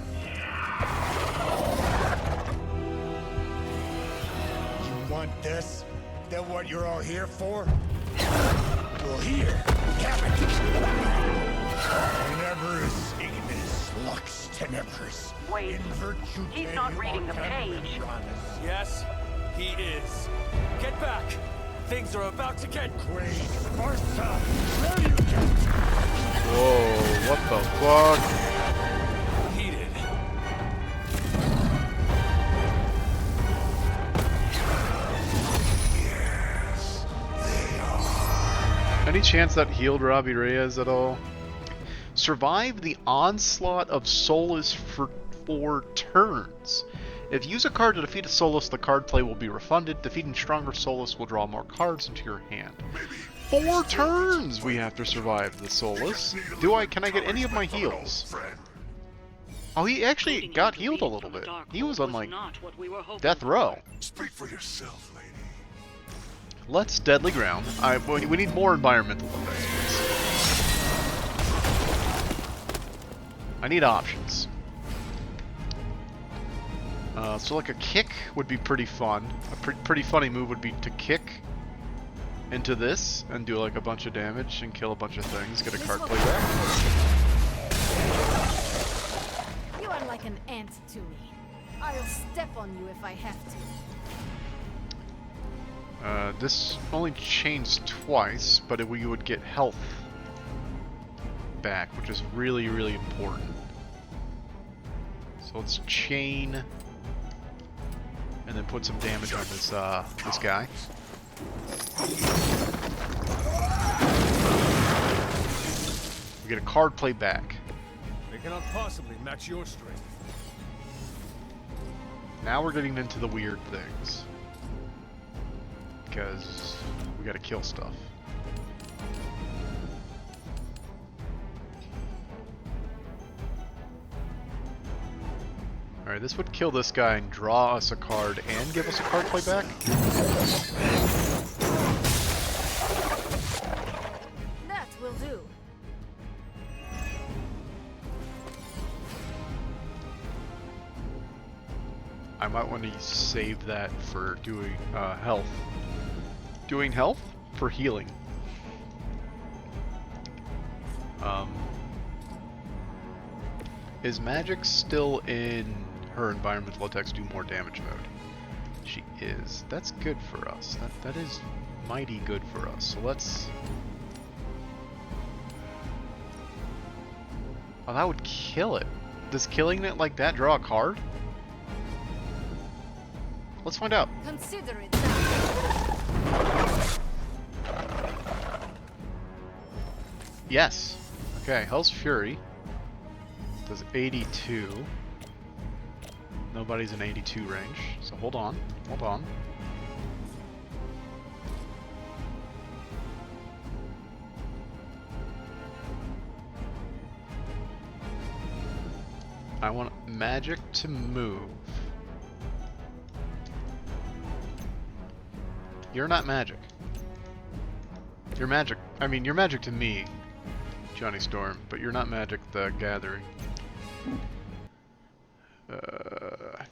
You want this? That what you're all here for? Well, here, have it. Tenebris ignis lux tenebris. Wait, In virtue he's not reading the page. Yes, he is. Get back! Things are about to get Queen Sparta, where you get? Whoa, what the fuck? heated. Yes, they are. Any chance that healed Robbie Reyes at all? Survive the onslaught of Solus for 4 turns. If you use a card to defeat a Solus, the card play will be refunded. Defeating stronger Solus will draw more cards into your hand. 4 turns we have to survive the Solus. Can I get any of my heals? Oh, he actually got healed a little bit. He was on like death row. Speak for yourself, lady. Let's Deadly Ground. We need more environmental effects, please. I need options. So like a kick would be pretty fun. A pretty funny move would be to kick into this and do like a bunch of damage and kill a bunch of things. Get a card play back. You are like an ant to me. I'll step on you if I have to. This only changed twice, but we would get health back, which is really, really important. So let's chain and then put some damage on this this guy. We get a card play back. They cannot possibly match your strength. Now we're getting into the weird things. Because we gotta kill stuff. Alright, this would kill this guy and draw us a card and give us a card play back. That will do. I might want to save that for doing health. Doing health? for healing. Is magic still in her environmental attacks do more damage mode? She is. That's good for us. That is mighty good for us. So let's... Oh, that would kill it. Does killing it like that draw a card? Let's find out. Consider it done. Yes. Okay, Hell's Fury does 82. Nobody's in 82 range, so hold on. Hold on. I want magic to move. You're not magic. You're magic. I mean, you're magic to me, Johnny Storm, but you're not Magic the Gathering.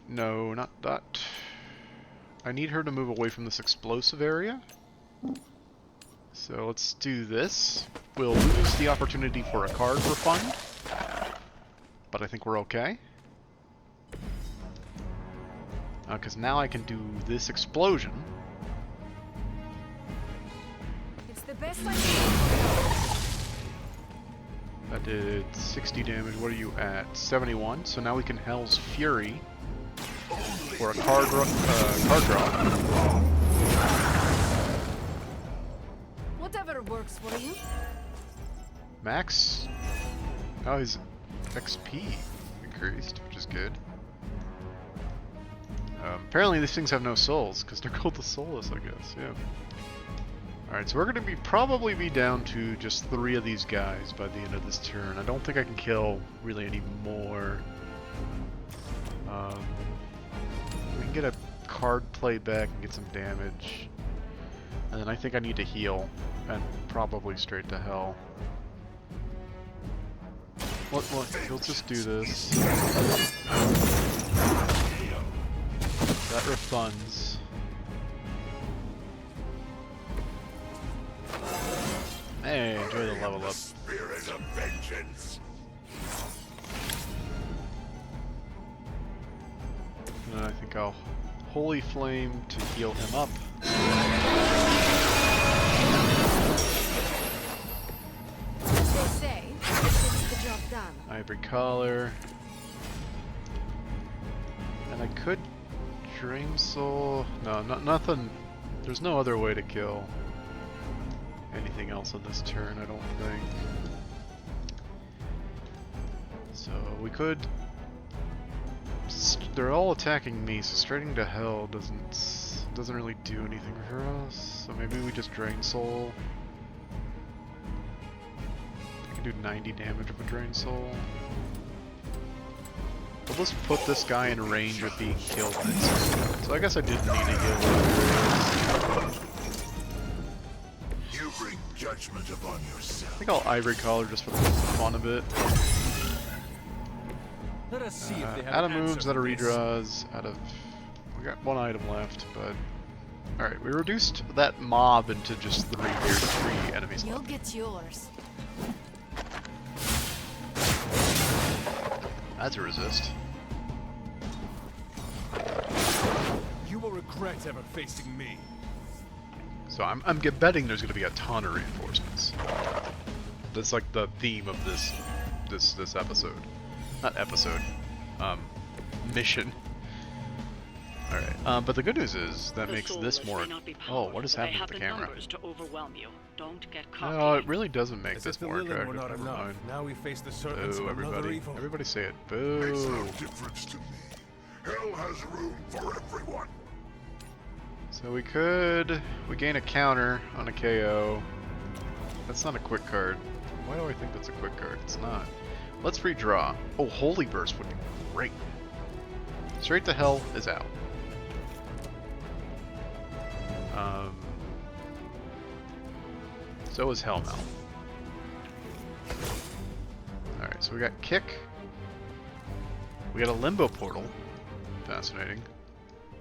No, not that. I need her to move away from this explosive area. So let's do this. We'll lose the opportunity for a card refund, but I think we're okay. Because now I can do this explosion. It's the best I can. That did 60 damage. What are you at? 71. So now we can Hell's Fury for a card draw. Whatever works for you. Max. Oh, his XP increased, which is good. Apparently these things have no souls, because they're called the Soulless, I guess, yeah. Alright, so we're going to probably be down to just 3 of these guys by the end of this turn. I don't think I can kill really any more. We can get a card play back and get some damage. And then I think I need to heal, and probably straight to hell. Let's just do this. That refunds. Hey, enjoy the level up. Spirit of vengeance. And then I think I'll Holy Flame to heal him up. They say it's the job done. Ivory Collar. And I could Dream Soul. No, nothing. There's no other way to kill anything else on this turn, I don't think. So we could. They're all attacking me, so straighting to hell doesn't really do anything for us. So maybe we just Drain Soul. I can do 90 damage of a Drain Soul. We'll just put this guy in range of being killed next turn. So I guess I didn't need to heal. You bring judgment upon yourself. I think I'll Ivory Collar just for the fun of it. Let us see if they have Out of an answer moves, out of for this. redraws, out of... We got 1 item left, but... Alright, we reduced that mob into just 3 enemies You'll left. get yours. That's a resist. You will regret ever facing me. So I'm betting there's going to be a ton of reinforcements. That's like the theme of this episode. Not episode. Mission. Alright, but the good news is that makes this more... Oh, what is happening with the camera? To overwhelm you. Don't get caught. No, it really doesn't make As this if the more Lilith attractive. were not Never enough. mind. Now we face the serpents Boo, of another everybody. evil. Everybody say it. Makes Boo! no difference to me. Hell has room for everyone. So we gain a counter on a KO. That's not a quick card. Why do I think that's a quick card? It's not. Let's redraw. Oh, Holy Burst would be great. Straight to Hell is out. So is Hellmouth. Alright, so we got Kick. We got a Limbo Portal. Fascinating.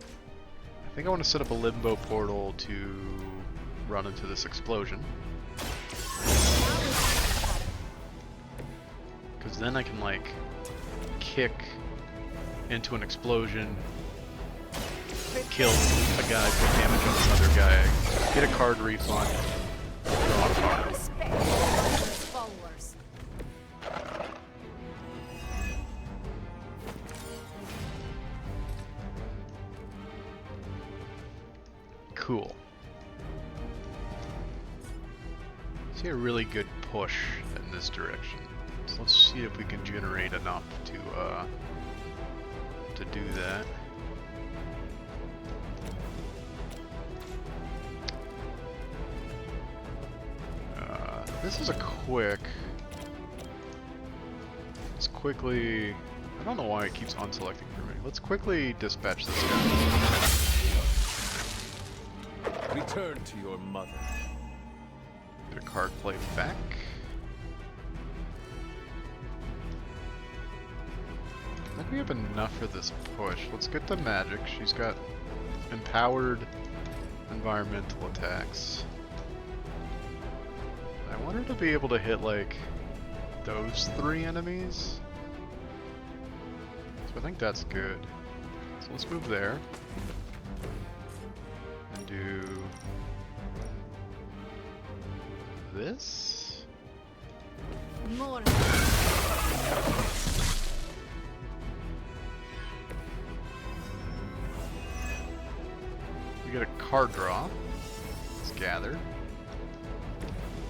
I think I want to set up a Limbo Portal to run into this explosion. Because then I can, like, kick into an explosion, kill a guy, put damage on another guy, get a card refund, draw a card. Cool. See a really good push in this direction. So let's see if we can generate enough to do that. This is a quick. Let's quickly. I don't know why it keeps unselecting for me. Let's quickly dispatch this guy. Return to your mother. Get a card play back. I think we have enough for this push. Let's get the magic. She's got empowered environmental attacks. I want her to be able to hit like those 3 enemies. So I think that's good. So let's move there. And do this. More. We get a card draw. Let's gather.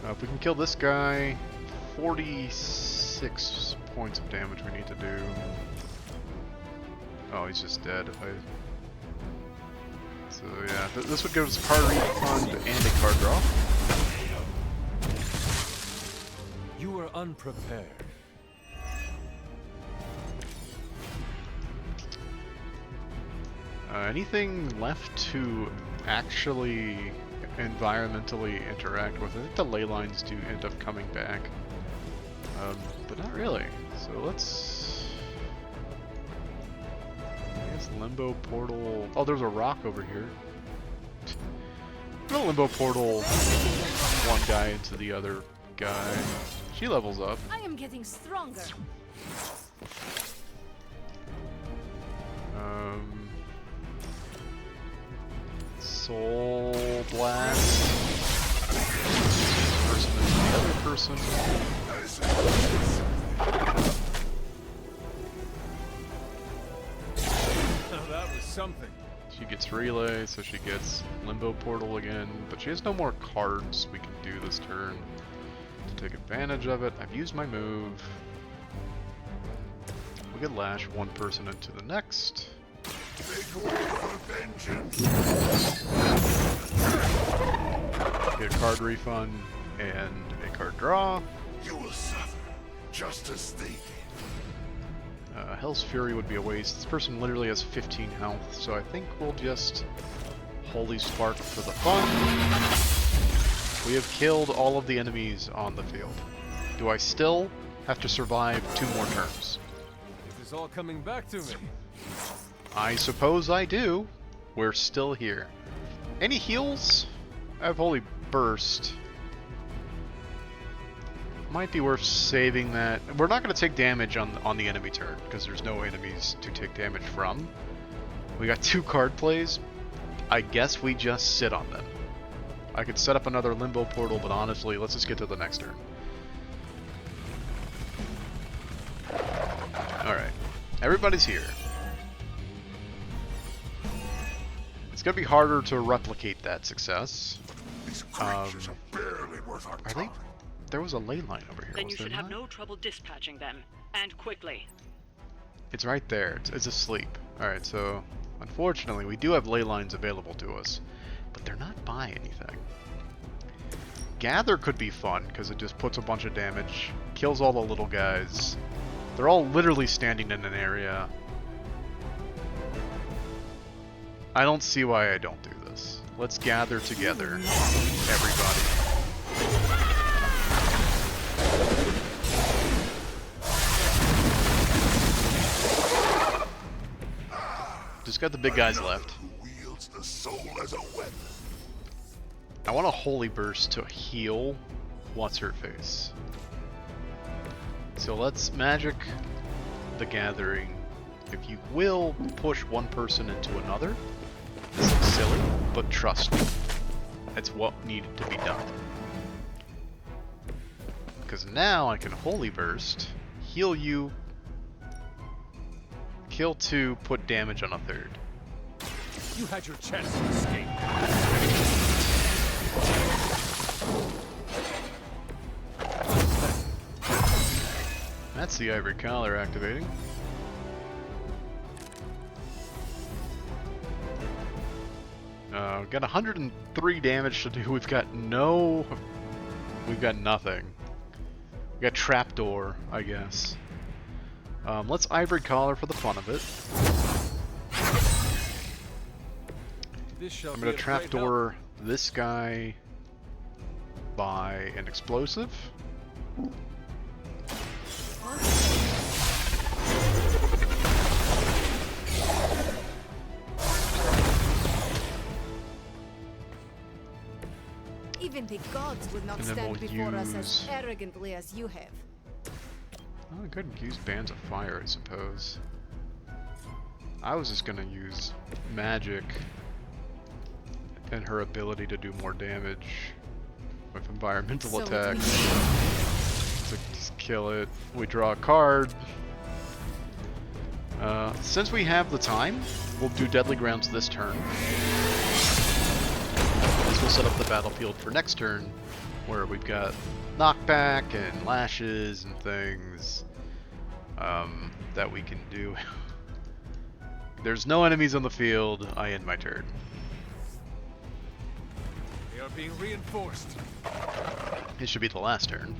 If we can kill this guy, 46 points of damage we need to do. Oh, he's just dead. So yeah, this would give us a card refund and a card draw. You were unprepared. Anything left to actually environmentally interact with? I think the ley lines do end up coming back, but not really. So let's. I guess limbo portal. Oh, there's a rock over here. No limbo portal. One guy into the other guy. She levels up. I am getting stronger. Soul blast. Person is the other person. Oh, that was something. She gets relay, so she gets limbo portal again, but she has no more cards we can do this turn to take advantage of it. I've used my move. We could lash one person into the next. Get a card refund and a card draw. You will suffer, just as they did. Hell's Fury would be a waste. This person literally has 15 health, so I think we'll just Holy Spark for the fun. We have killed all of the enemies on the field. Do I still have to survive 2 more turns? It is all coming back to me. I suppose I do. We're still here. Any heals? I have Holy Burst. Might be worth saving that. We're not going to take damage on the enemy turn, because there's no enemies to take damage from. We got 2 card plays. I guess we just sit on them. I could set up another limbo portal, but honestly, let's just get to the next turn. Alright. Everybody's here. It's going to be harder to replicate that success. These creatures are barely worth our time. There was a ley line over here. Then you should have no trouble dispatching them, and quickly. It's right there. It's asleep. Alright, so unfortunately we do have ley lines available to us, but they're not by anything. Gather could be fun, because it just puts a bunch of damage, kills all the little guys. They're all literally standing in an area. I don't see why I don't do this. Let's gather together, everybody. Just got the big guys left. I want a Holy Burst to heal What's-Her-Face. So let's Magic the Gathering. If you will push one person into another, this is silly, but trust me, it's what needed to be done. Because now I can Holy Burst, heal you, kill 2, put damage on a 3rd. You had your chance to escape. That's the Ivory Collar activating. Got 103 damage to do. We've got nothing. We got Trapdoor, I guess. Let's Ivory Collar for the fun of it. I'm gonna Trapdoor this guy by an explosive. Even the gods would not And then stand we'll before us as use- arrogantly as you have. Oh, I could use Bands of Fire, I suppose. I was just gonna use Magic and her ability to do more damage with environmental So attacks. So just kill it. We draw a card. Since we have the time, we'll do Deadly Grounds this turn. This will set up the battlefield for next turn, where we've got knockback and lashes and things that we can do. There's no enemies on the field. I end my turn. They are being reinforced. It should be the last turn.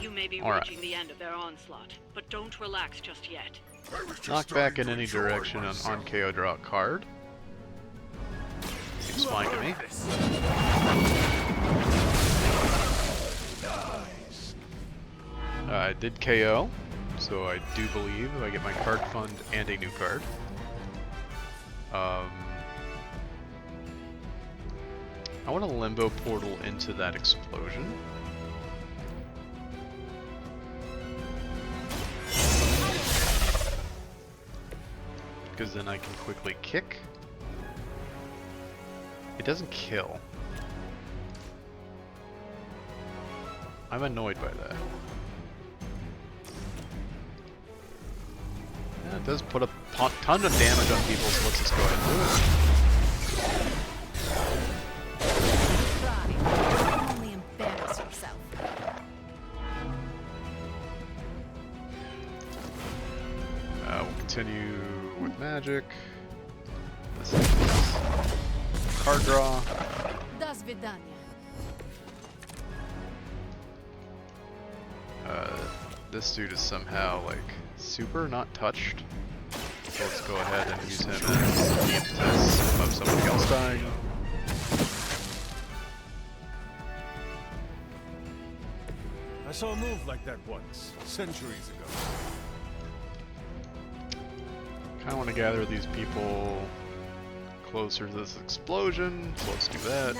You may be All right. reaching the end of their onslaught, but don't relax just yet. Knockback in any direction on KO, draw a card. Seems fine to me. I did KO, so I do believe I get my card fund and a new card. I want a Limbo Portal into that explosion. Because then I can quickly kick. It doesn't kill. I'm annoyed by that. Yeah, it does put a ton of damage on people, so let's just go ahead and do it. Try. Only embarrass yourself. We'll continue with Magic. This is card draw. Das Vidania. This dude is somehow like super not touched. So let's go ahead and use him as the impetus of somebody else dying. I saw a move like that once, centuries ago. Kinda wanna gather these people closer to this explosion, so let's do that.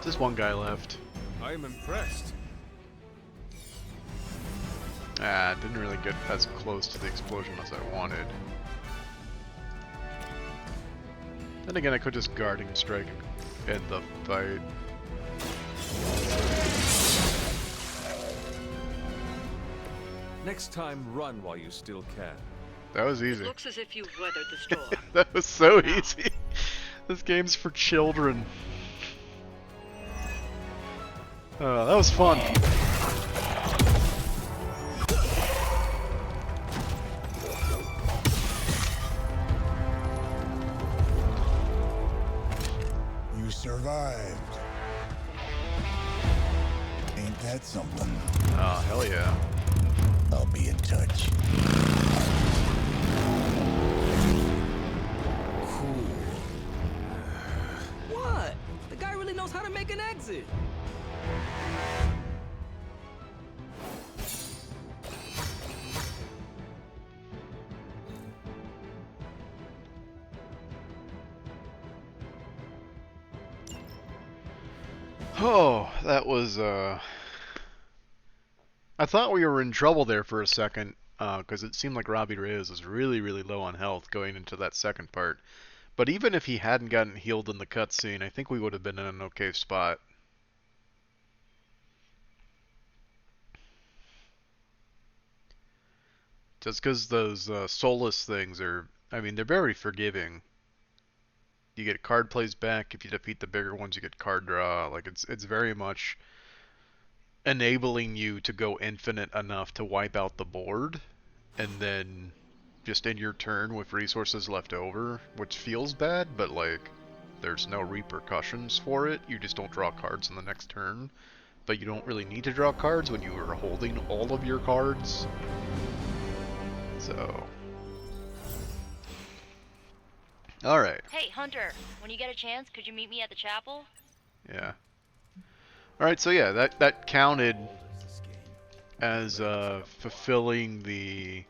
Just one guy left. I am impressed. Didn't really get as close to the explosion as I wanted. Then again, I could just Guarding Strike and end the fight. Next time, run while you still can. That was easy. Looks as if you've weathered the storm. That was so easy. This game's for children. That was fun. You survived. Ain't that something? Oh, hell yeah. I'll be in touch. What? The guy really knows how to make an exit. Oh, that was, I thought we were in trouble there for a second, because it seemed like Robbie Reyes was really, really low on health going into that second part. But even if he hadn't gotten healed in the cutscene, I think we would have been in an okay spot. Just because those soulless things are, I mean, they're very forgiving. You get card plays back. If you defeat the bigger ones, you get card draw. Like, it's very much enabling you to go infinite enough to wipe out the board, and then just in your turn with resources left over, which feels bad, but like there's no repercussions for it. You just don't draw cards in the next turn, but you don't really need to draw cards when you are holding all of your cards. So, all right. Hey, Hunter, when you get a chance, could you meet me at the chapel? Yeah. All right. So yeah, that counted as fulfilling the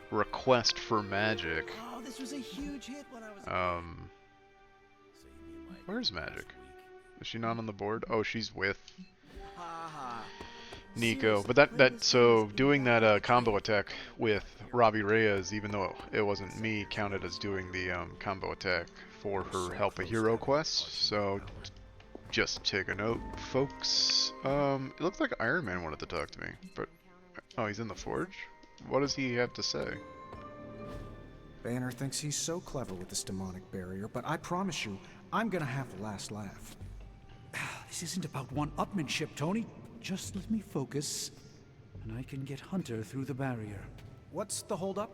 request for magic. Oh, this was a huge hit when I was. Where's Magic? Is she not on the board? Oh, she's with Nico. But so doing that combo attack with Robbie Reyes, even though it wasn't me, counted as doing the combo attack for her Help a Hero quest. So just take a note, folks. It looks like Iron Man wanted to talk to me, but oh, he's in the forge? What does he have to say? Banner thinks he's so clever with this demonic barrier, but I promise you, I'm gonna have the last laugh. This isn't about one-upmanship, Tony. Just let me focus, and I can get Hunter through the barrier. What's the holdup?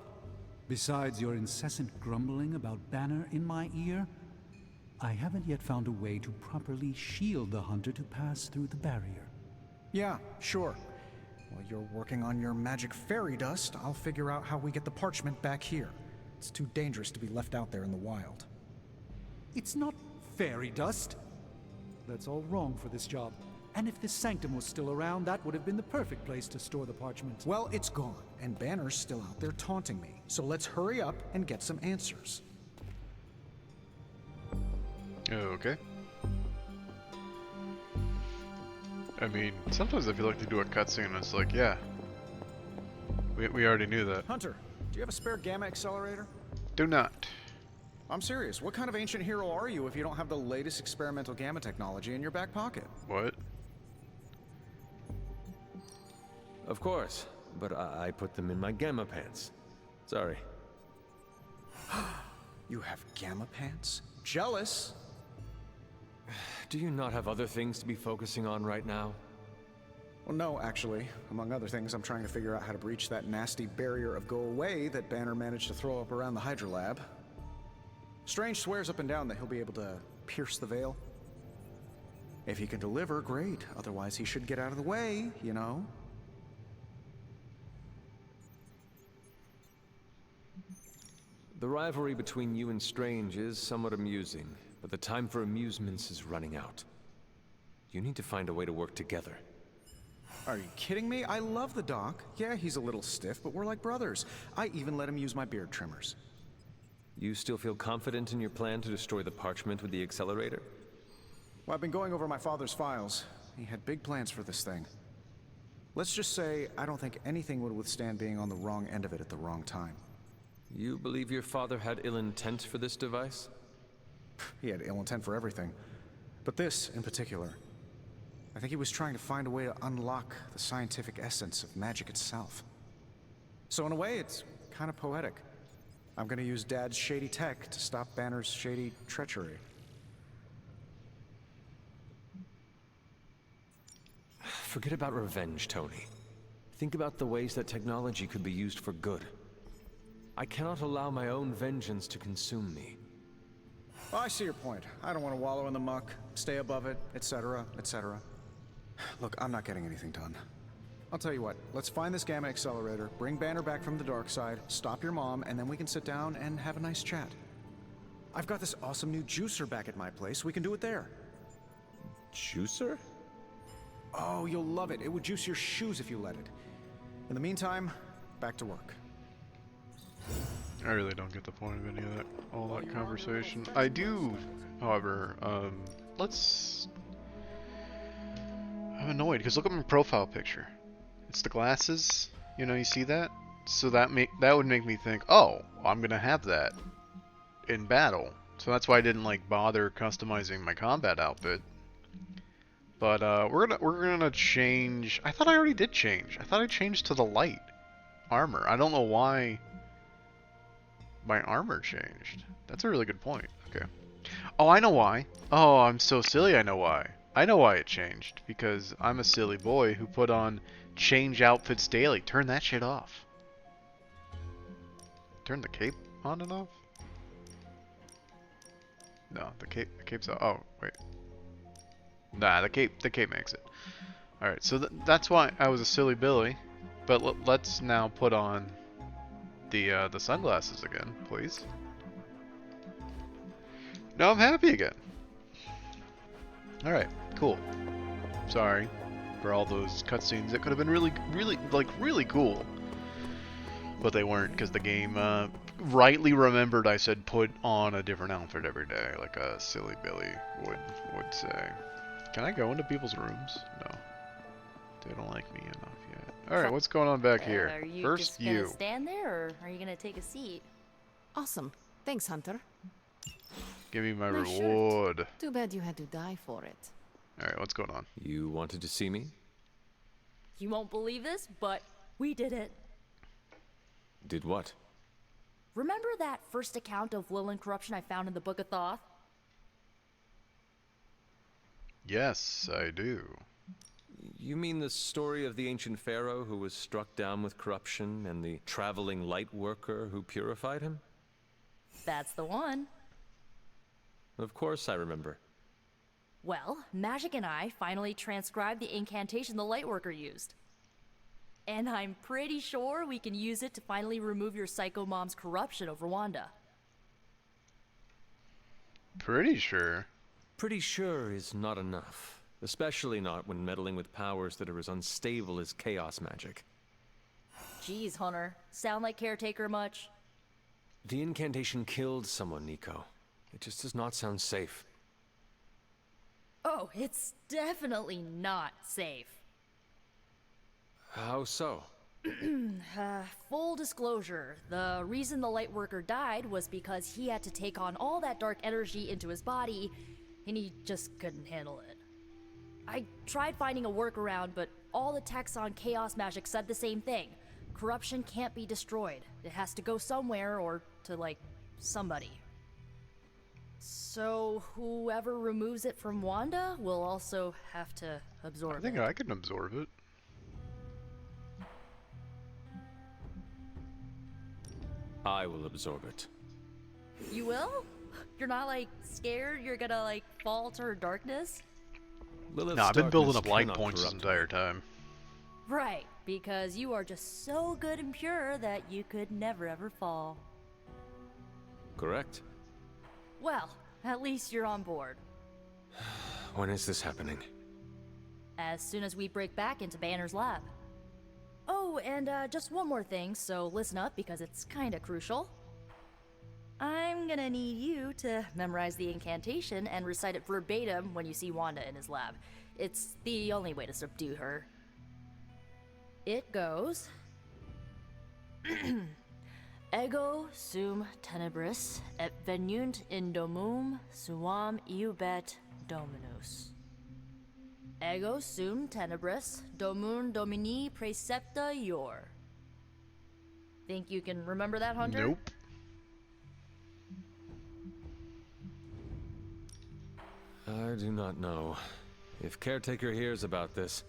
Besides your incessant grumbling about Banner in my ear, I haven't yet found a way to properly shield the Hunter to pass through the barrier. Yeah, sure. While you're working on your magic fairy dust, I'll figure out how we get the parchment back here. It's too dangerous to be left out there in the wild. It's not fairy dust. That's all wrong for this job. And if this sanctum was still around, that would have been the perfect place to store the parchment. Well, it's gone, and Banner's still out there taunting me. So let's hurry up and get some answers. Okay. I mean, sometimes I feel like they do a cutscene and it's like, yeah, we already knew that. Hunter, do you have a spare gamma accelerator? Do not. I'm serious. What kind of ancient hero are you if you don't have the latest experimental gamma technology in your back pocket? What? Of course, but I put them in my gamma pants. Sorry. You have gamma pants? Jealous? Do you not have other things to be focusing on right now? Well, no, actually. Among other things, I'm trying to figure out how to breach that nasty barrier of go away that Banner managed to throw up around the Hydra lab. Strange swears up and down that he'll be able to pierce the veil. If he can deliver, great. Otherwise, he should get out of the way, you know? The rivalry between you and Strange is somewhat amusing, but the time for amusements is running out. You need to find a way to work together. Are you kidding me? I love the Doc. Yeah, he's a little stiff, but we're like brothers. I even let him use my beard trimmers. You still feel confident in your plan to destroy the parchment with the accelerator? Well, I've been going over my father's files. He had big plans for this thing. Let's just say I don't think anything would withstand being on the wrong end of it at the wrong time. You believe your father had ill intent for this device? He had ill intent for everything. But this, in particular. I think he was trying to find a way to unlock the scientific essence of magic itself. So in a way, it's kind of poetic. I'm gonna use Dad's shady tech to stop Banner's shady treachery. Forget about revenge, Tony. Think about the ways that technology could be used for good. I cannot allow my own vengeance to consume me. Well, I see your point. I don't want to wallow in the muck, stay above it, etc., etc. Look, I'm not getting anything done. I'll tell you what, let's find this gamma accelerator, bring Banner back from the dark side, stop your mom, and then we can sit down and have a nice chat. I've got this awesome new juicer back at my place. We can do it there. Juicer? Oh, you'll love it. It would juice your shoes if you let it. In the meantime, back to work. I really don't get the point of any of that, all that conversation. I do, however, let's annoyed because look at my profile picture. It's the glasses. You know, you see that? So that would make me think, oh, I'm gonna have that in battle. So that's why I didn't like bother customizing my combat outfit. But we're gonna change. I thought I already did change. I thought I changed to the light armor. I don't know why my armor changed. That's a really good point. Okay. Oh, I know why. Oh, I'm so silly. I know why. I know why it changed. Because I'm a silly boy who put on change outfits daily. Turn that shit off. Turn the cape on and off? No, the cape's off. Oh, wait. Nah, the cape makes it. Alright, so that's why I was a silly Billy. But let's now put on the sunglasses again, please. Now I'm happy again. Alright, cool. Sorry for all those cutscenes that could have been really cool. But they weren't because the game rightly remembered I said put on a different outfit every day, like a silly Billy would say. Can I go into people's rooms? No. They don't like me enough yet. Alright, what's going on back here? Are you First just gonna stand there, or are you gonna take a seat? Awesome. Thanks, Hunter. Give me my Nice reward. shirt. Too bad you had to die for it. Alright, what's going on? You wanted to see me? You won't believe this, but we did it. Did what? Remember that first account of Lilith corruption I found in the Book of Thoth? Yes, I do. You mean the story of the ancient pharaoh who was struck down with corruption and the traveling light worker who purified him? That's the one. Of course I remember. Well, Magic and I finally transcribed the incantation the Lightworker used. And I'm pretty sure we can use it to finally remove your Psycho Mom's corruption over Wanda. Pretty sure. Pretty sure is not enough. Especially not when meddling with powers that are as unstable as chaos magic. Jeez, Hunter. Sound like Caretaker much? The incantation killed someone, Nico. It just does not sound safe. Oh, it's definitely not safe. How so? Full disclosure, the reason the Lightworker died was because he had to take on all that dark energy into his body, and he just couldn't handle it. I tried finding a workaround, but all the texts on Chaos Magic said the same thing. Corruption can't be destroyed. It has to go somewhere or to, like, somebody. So whoever removes it from Wanda will also have to absorb it. I think I can absorb it. I will absorb it. You will? You're not, like, scared you're gonna, like, fall to her darkness? Lilith's No, I've been building up darkness light cannot points this corrupt entire time. Right, because you are just so good and pure that you could never ever fall. Correct. Well, at least you're on board. When is this happening? As soon as we break back into Banner's lab. Oh, and just one more thing, so listen up because it's kinda crucial. I'm gonna need you to memorize the incantation and recite it verbatim when you see Wanda in his lab. It's the only way to subdue her. It goes... Ego sum tenebris et venunt in domum suam iubet dominus. Ego sum tenebris domum domini precepta ior. Think you can remember that, Hunter? Nope. I do not know. If Caretaker hears about this...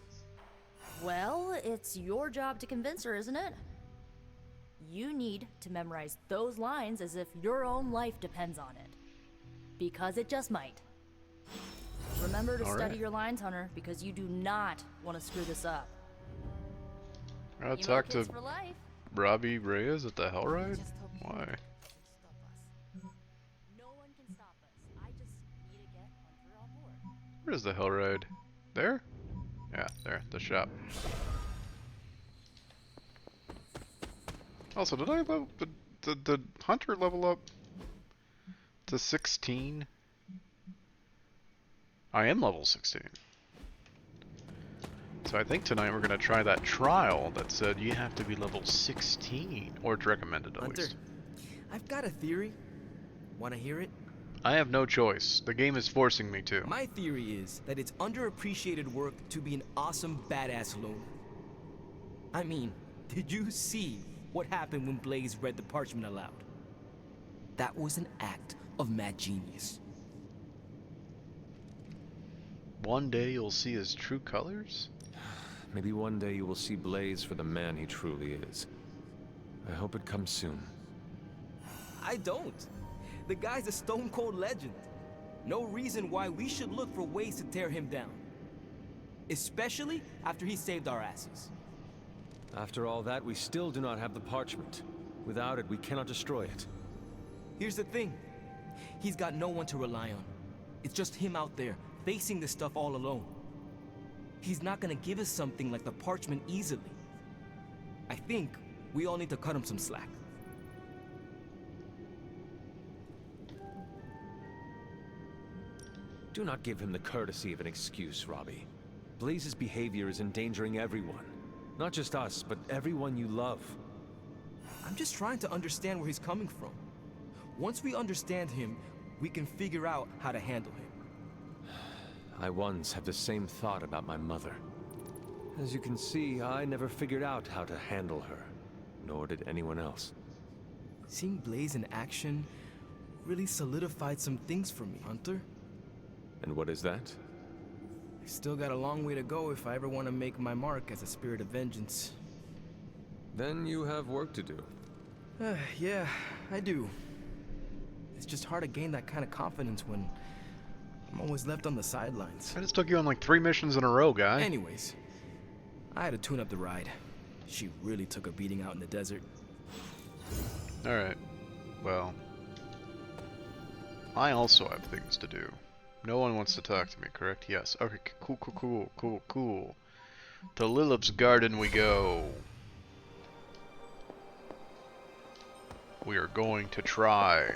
Well, it's your job to convince her, isn't it? You need to memorize those lines as if your own life depends on it. Because it just might. Remember to study your lines, Hunter, because you do not want to screw this up. I'll talk to Robbie Reyes at the Hellride? Why? Where's the Hellride? There? Yeah, there, the shop. Also, did I level the Hunter level up to 16? I am level 16. So I think tonight we're gonna try that trial that said you have to be level 16, or it's recommended at Hunter, least. I've got a theory. Wanna hear it? I have no choice. The game is forcing me to. My theory is that it's underappreciated work to be an awesome badass loner. I mean, did you see what happened when Blaze read the parchment aloud? That was an act of mad genius. One day you'll see his true colors? Maybe one day you will see Blaze for the man he truly is. I hope it comes soon. I don't. The guy's a stone cold legend. No reason why we should look for ways to tear him down. Especially after he saved our asses. After all that, we still do not have the parchment. Without it, we cannot destroy it. Here's the thing. He's got no one to rely on. It's just him out there, facing this stuff all alone. He's not gonna give us something like the parchment easily. I think we all need to cut him some slack. Do not give him the courtesy of an excuse, Robbie. Blaze's behavior is endangering everyone. Not just us, but everyone you love. I'm just trying to understand where he's coming from. Once we understand him, we can figure out how to handle him. I once had the same thought about my mother. As you can see, I never figured out how to handle her. Nor did anyone else. Seeing Blaze in action really solidified some things for me, Hunter. And what is that? I still got a long way to go if I ever want to make my mark as a spirit of vengeance. Then you have work to do. Yeah, I do. It's just hard to gain that kind of confidence when I'm always left on the sidelines. I just took you on like 3 missions in a row, guy. Anyways, I had to tune up the ride. She really took a beating out in the desert. Alright. Well. I also have things to do. No one wants to talk to me, correct? Yes. Okay, cool. To Lilith's garden we go. We are going to try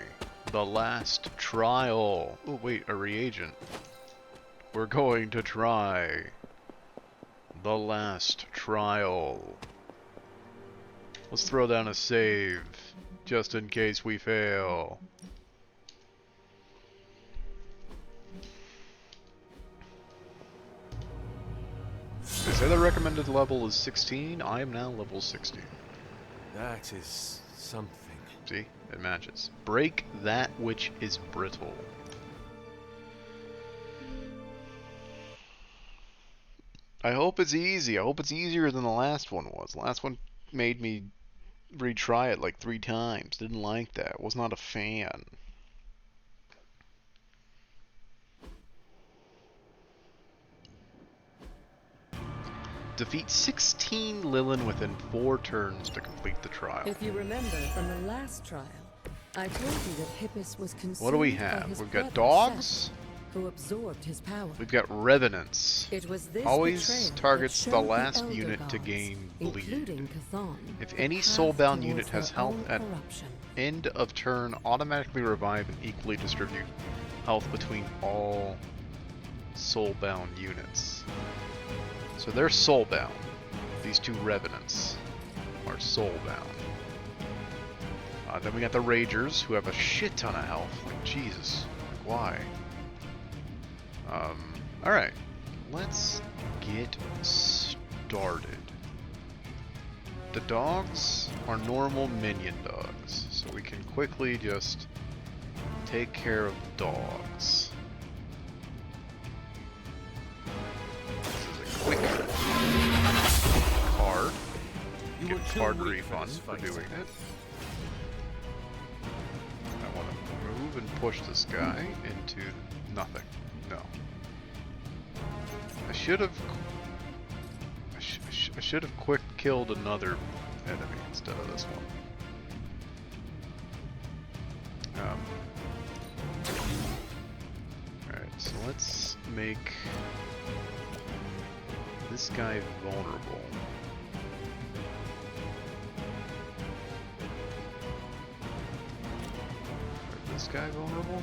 the last trial. Oh wait, a reagent. We're going to try the last trial. Let's throw down a save, just in case we fail. They say the recommended level is 16. I am now level 16. That is something. See? It matches. Break that which is brittle. I hope it's easy. I hope it's easier than the last one was. The last one made me retry it like 3 times. Didn't like that. Was not a fan. Defeat 16 Lilin within 4 turns to complete the trial. If you remember from the last trial, I told you that Hippus was consumed What do we by have? his We've got brother dogs. Seth, who absorbed his power. We've got revenants. It was this Always betrayal targets that the showed last Elder unit to Gods, gain bleed. including Chthon, If the any path soulbound towards unit has their health own at corruption. end of turn, automatically revive and equally distribute health between all soulbound units. So they're soulbound. These 2 revenants are soulbound. Then we got the Ragers, who have a shit ton of health. Like, Jesus. Like, why? Alright. Let's get started. The dogs are normal minion dogs, so we can quickly just take care of the dogs. This is a quick card. Get card refund for doing it. I want to move and push this guy into nothing. No. I should have quick killed another enemy instead of this one. Alright, so let's make this guy vulnerable. Is this guy vulnerable?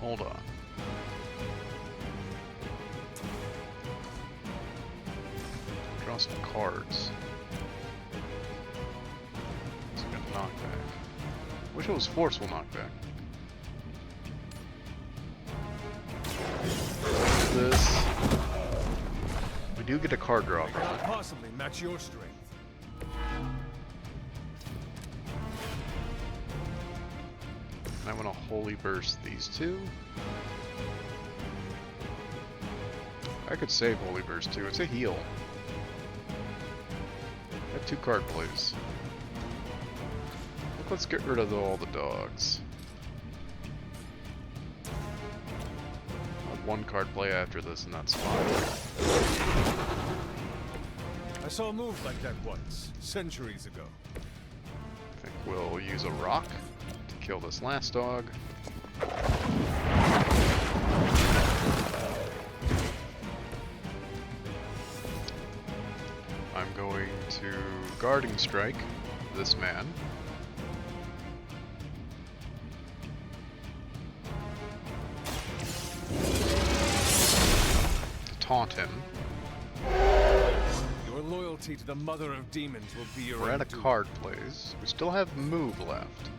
Hold on. Draw some cards. It's a good knockback. Wish it was forceful knockback. This. We do get a card draw from Cannot it. possibly match your strength. And I want to Holy Burst these two. I could save Holy Burst too. It's a heal. I have 2 card plays. Look, let's get rid of all the dogs. I'll have 1 card play after this, and that's fine. I saw a move like that once, centuries ago. I think we'll use a rock to kill this last dog. I'm going to Guarding Strike this man. To taunt him. Your loyalty to the Mother of Demons will be your We're at a undoing. card plays. We still have move left.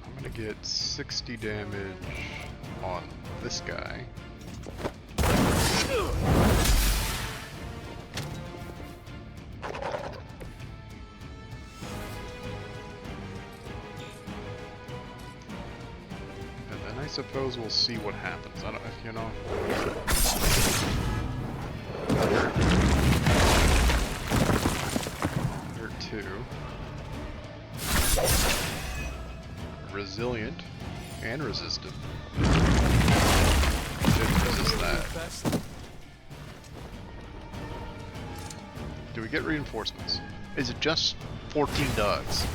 I'm gonna get 60 damage on this guy. And then I suppose we'll see what happens. I don't, if you know. Hurt 2. Resilient and resistant. Didn't resist that. Do we get reinforcements? Is it just 14 dogs?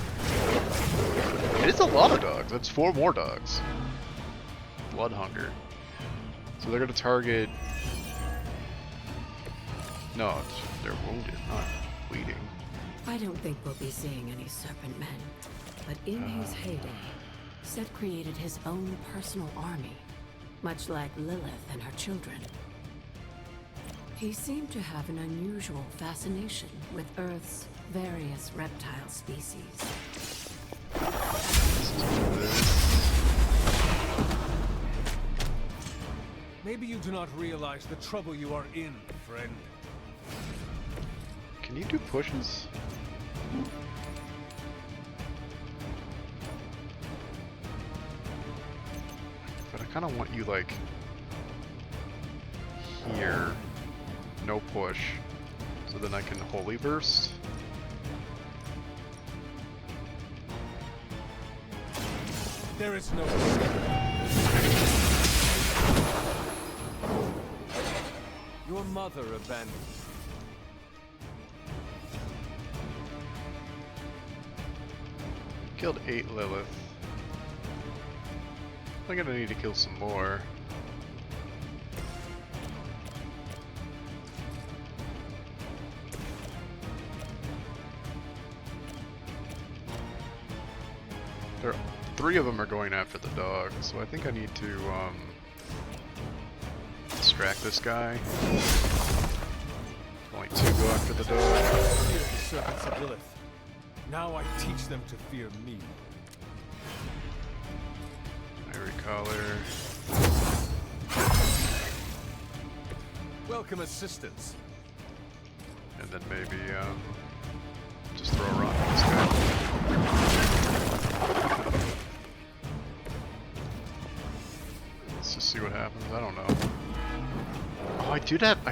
It is a lot of dogs. That's 4 more dogs. Blood hunger. So they're gonna target. No, they're wounded, not bleeding. I don't think we'll be seeing any Serpent Men, but in his heyday, Set created his own personal army, much like Lilith and her children. He seemed to have an unusual fascination with Earth's various reptile species. Maybe you do not realize the trouble you are in, friend. Can you do pushes? But I kind of want you like here, no push, so then I can Holy Burst. There is no Your mother abandoned you. Killed 8 Lilith. I'm gonna need to kill some more. There, 3 of them are going after the dog, so I think I need to distract this guy. Only 2 go after the dog. Fear the serpents of Lilith. Now I teach them to fear me. Ivory Collar. Welcome assistance. And then maybe just throw a rock at this guy. Let's just see what happens. I don't know. Oh, I do have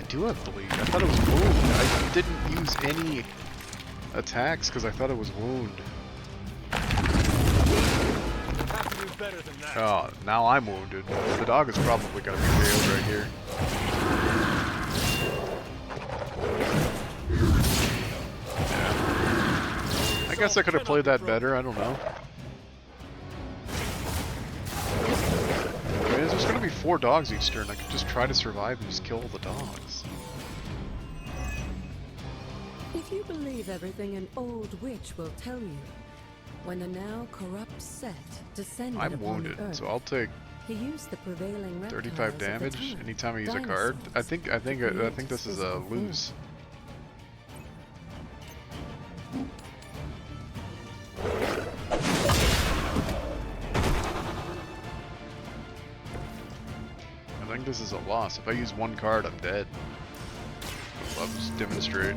bleed. I thought it was wound. I didn't use any attacks because I thought it was wound. Have to do better than that. Oh, now I'm wounded. The dog is probably gonna be failed right here. Yeah. I guess I could have played that better, I don't know. I mean, there's gonna be 4 dogs each turn. I could just try to survive and just kill all the dogs. If you believe everything an old witch will tell you, when the now corrupt Set descended I'm upon wounded, the Earth, so I'll take he used the prevailing 35 reptiles of the damage time, anytime I use a card. I think this is a lose. I think this is a loss. If I use 1 card, I'm dead. I'll just demonstrate.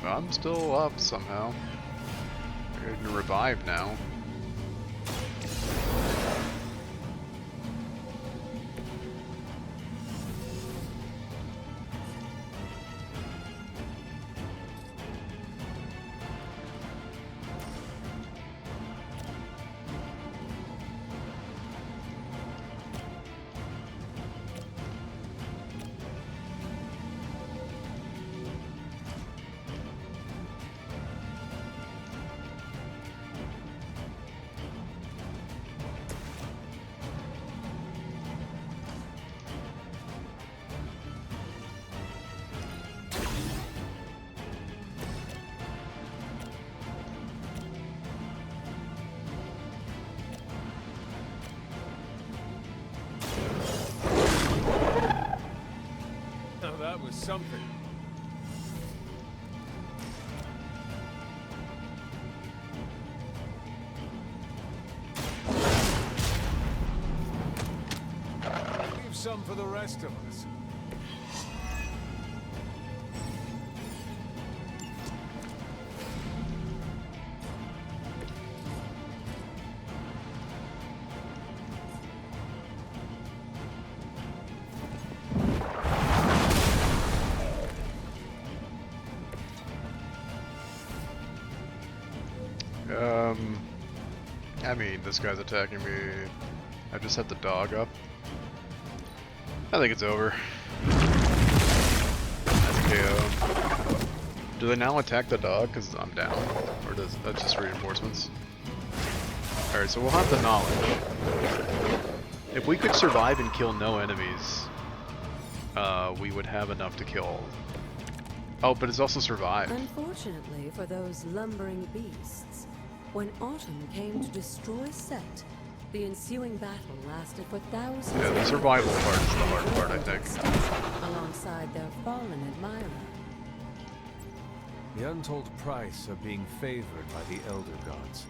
I'm still up somehow. I can revive now. Now that was something. Leave some for the rest of us. I mean, this guy's attacking me. I just set the dog up. I think it's over. That's KO. Do they now attack the dog because I'm down? Or does that just reinforcements? Alright, so we'll have the knowledge. If we could survive and kill no enemies, we would have enough to kill. Oh, but it's also survived. Unfortunately for those lumbering beasts, when autumn came to destroy Set, the ensuing battle lasted for thousands of Yeah, the survival part is the hard part, I think. alongside their fallen admirer. The untold price of being favored by the Elder Gods.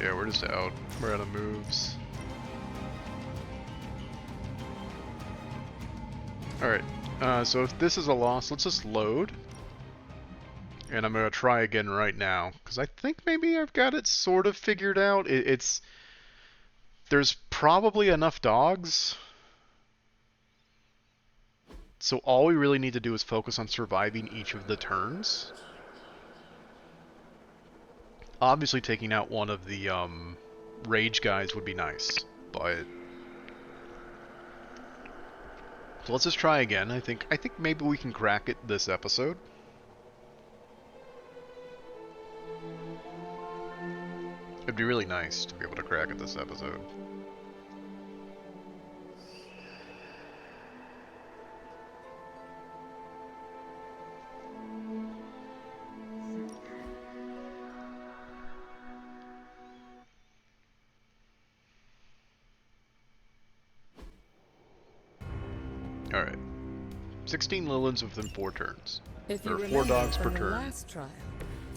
Yeah, we're just out. We're out of moves. Alright, so if this is a loss, let's just load. And I'm gonna try again right now, because I think maybe I've got it sort of figured out. There's probably enough dogs. So all we really need to do is focus on surviving each of the turns. Obviously taking out one of the rage guys would be nice, but so let's just try again. I think maybe we can crack it this episode. It'd be really nice to be able to crack it this episode. Alright. 16 Lilins within 4 turns. If There you are 4 remember dogs per from the turn. last trial,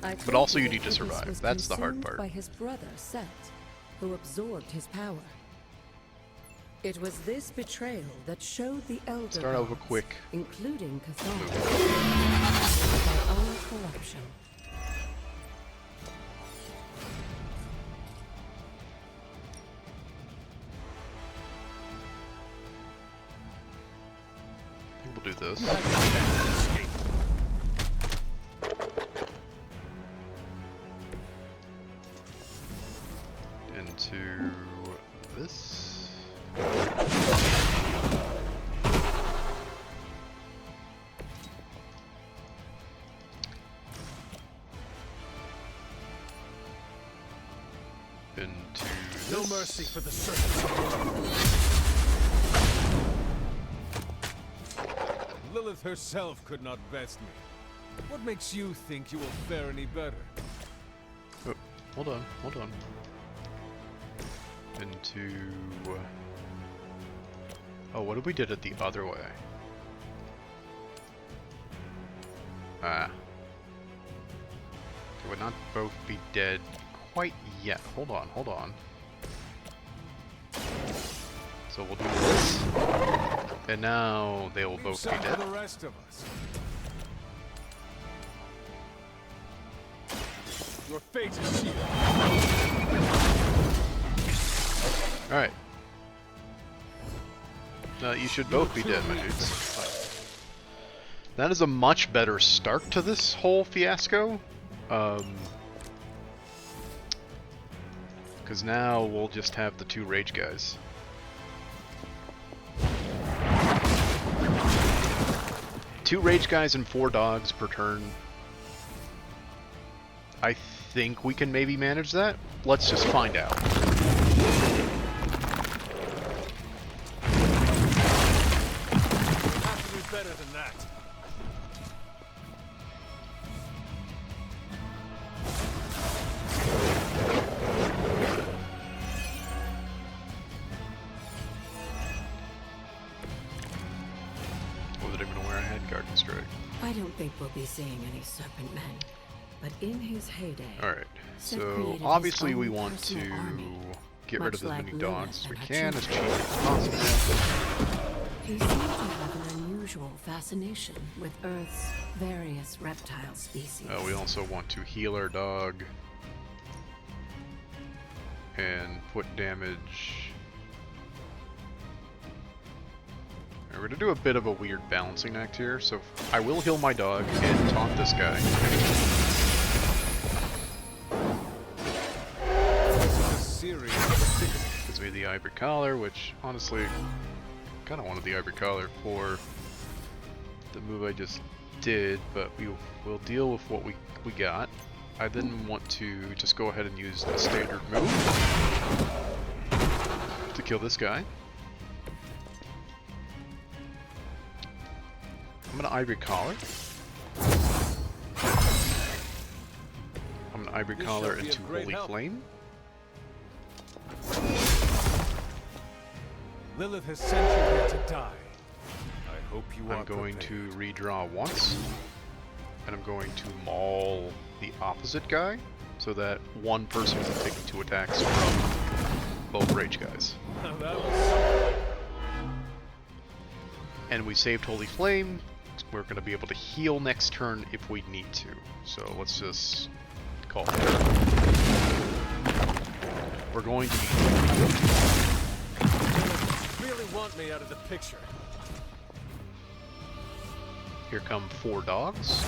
I But told also you that need to Icarus survive. was That's the hard consumed part. by his brother, Set, who absorbed his power. It was this betrayal that showed the Elder Start out with a Gods, quick including Cathar, their own corruption. I think we'll do this. Into this. Into this. No mercy for the surface. Lilith herself could not best me. What makes you think you will fare any better? Oh, hold on. Into... Oh, what if we did it the other way? Ah. They would not both be dead quite yet. Hold on. So we'll do this. And now they will both be dead. The rest of us. Your fate is sealed. Alright. You should both be dead, my dudes. That is a much better start to this whole fiasco. Because now we'll just have the 2 rage guys. Two rage guys and 4 dogs per turn. I think we can maybe manage that. Let's just find out. Have to be better than that. Wasn't even aware I had Garden Strike. I don't think we'll be seeing any Serpent Men, but in his heyday... Alright, Set so created obviously his we own want to personal army, get rid of much as like many Lilith dogs as we and her can, as cheap children. as possible. He seemed to have an unusual fascination with Earth's various reptile species. We also want to heal our dog and put damage. We're going to do a bit of a weird balancing act here, so I will heal my dog and taunt this guy. Gives me the Ivory Collar, which honestly, kind of wanted the Ivory Collar for the move I just did, but we will deal with what we got. I then want to just go ahead and use the standard move to kill this guy. I'm gonna Ivory Collar. I'm gonna Ivory Collar into Holy Flame. Lilith has sent you here to die. I hope you are I'm going prepared. to redraw once, and I'm going to maul the opposite guy, so that one person is taking 2 attacks from both rage guys. And we saved Holy Flame. We're going to be able to heal next turn if we need to. So let's just call it. We're going to Really want me out of the picture. Here come 4 dogs.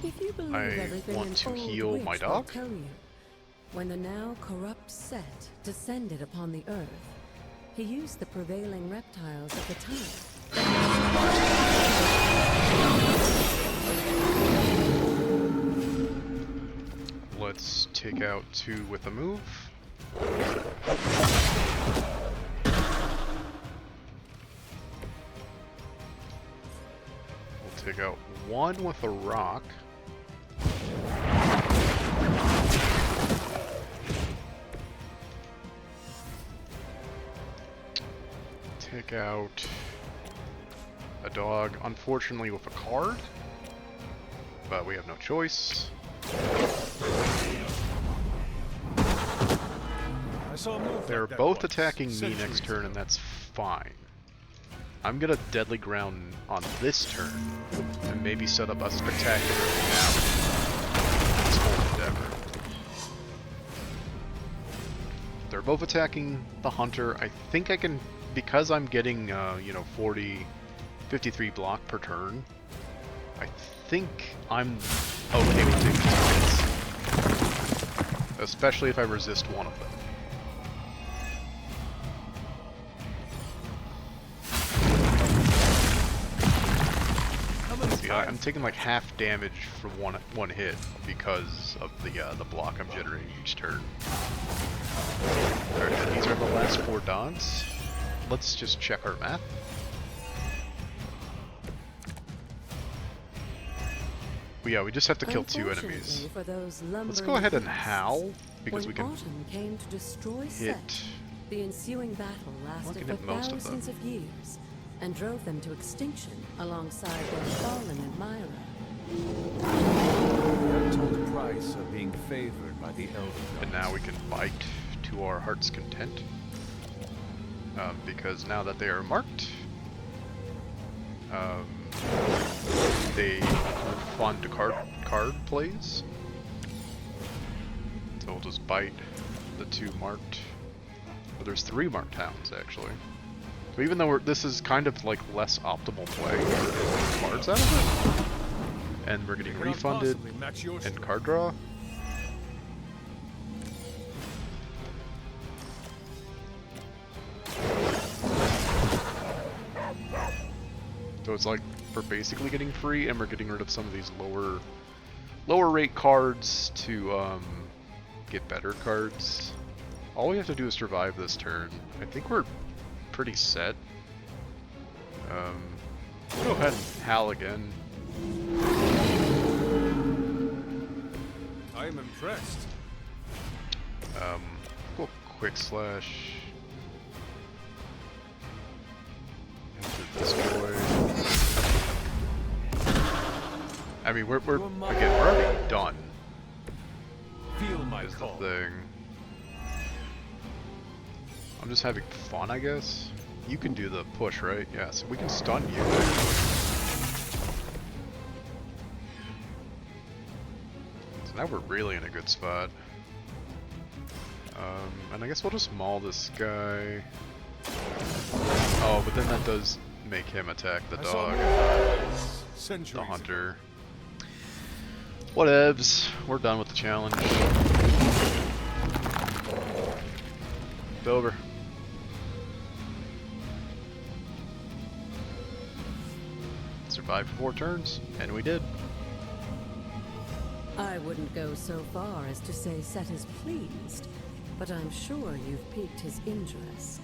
If you believe I everything want an to old heal witch my will dog. tell you, when the now corrupt Set descended upon the Earth, he used the prevailing reptiles of the time. Let's take out 2 with a move. We'll take out 1 with a rock. Take out a dog, unfortunately with a card, but we have no choice. They're both attacking me next turn, and that's fine. I'm gonna Deadly Ground on this turn, and maybe set up a spectacular finale. This whole endeavor. They're both attacking the Hunter. I think I can, because I'm getting, you know, 53 block per turn, I think I'm okay with taking 2 hits. Especially if I resist one of them. See, I'm taking like half damage from one hit because of the block I'm generating each turn. Alright, these are the last 4 dogs. Let's just check our math. Yeah, we just have to kill 2 enemies. Let's go ahead and howl, because we can Autumn came to destroy hit. Set, the ensuing battle lasted for thousands of years and drove them to extinction alongside their fallen admirer. The untold price of being favored by the Elder Gods. And now we can bite to our heart's content. Because now that they are marked, they fund card plays. So we'll just bite the 2 marked. But there's 3 marked hounds actually. So even though this is kind of like less optimal play, we're getting cards out of it, and we're getting refunded and card draw. So it's like we're basically getting free, and we're getting rid of some of these lower rate cards to get better cards. All we have to do is survive this turn. I think we're pretty set. Go ahead and howl again. I am impressed. Go quick slash into this boy. I mean, we're already done. Feel my call. Thing. I'm just having fun, I guess. You can do the push, right? Yeah, so we can stun you. So now we're really in a good spot. And I guess we'll just maul this guy. Oh, but then that does make him attack the dog. The hunter. Whatevs. We're done with the challenge. It's over. Survived 4 turns, and we did. I wouldn't go so far as to say Set is pleased, but I'm sure you've piqued his interest.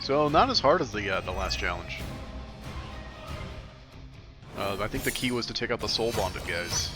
So not as hard as the last challenge. I think the key was to take out the soul bonded guys.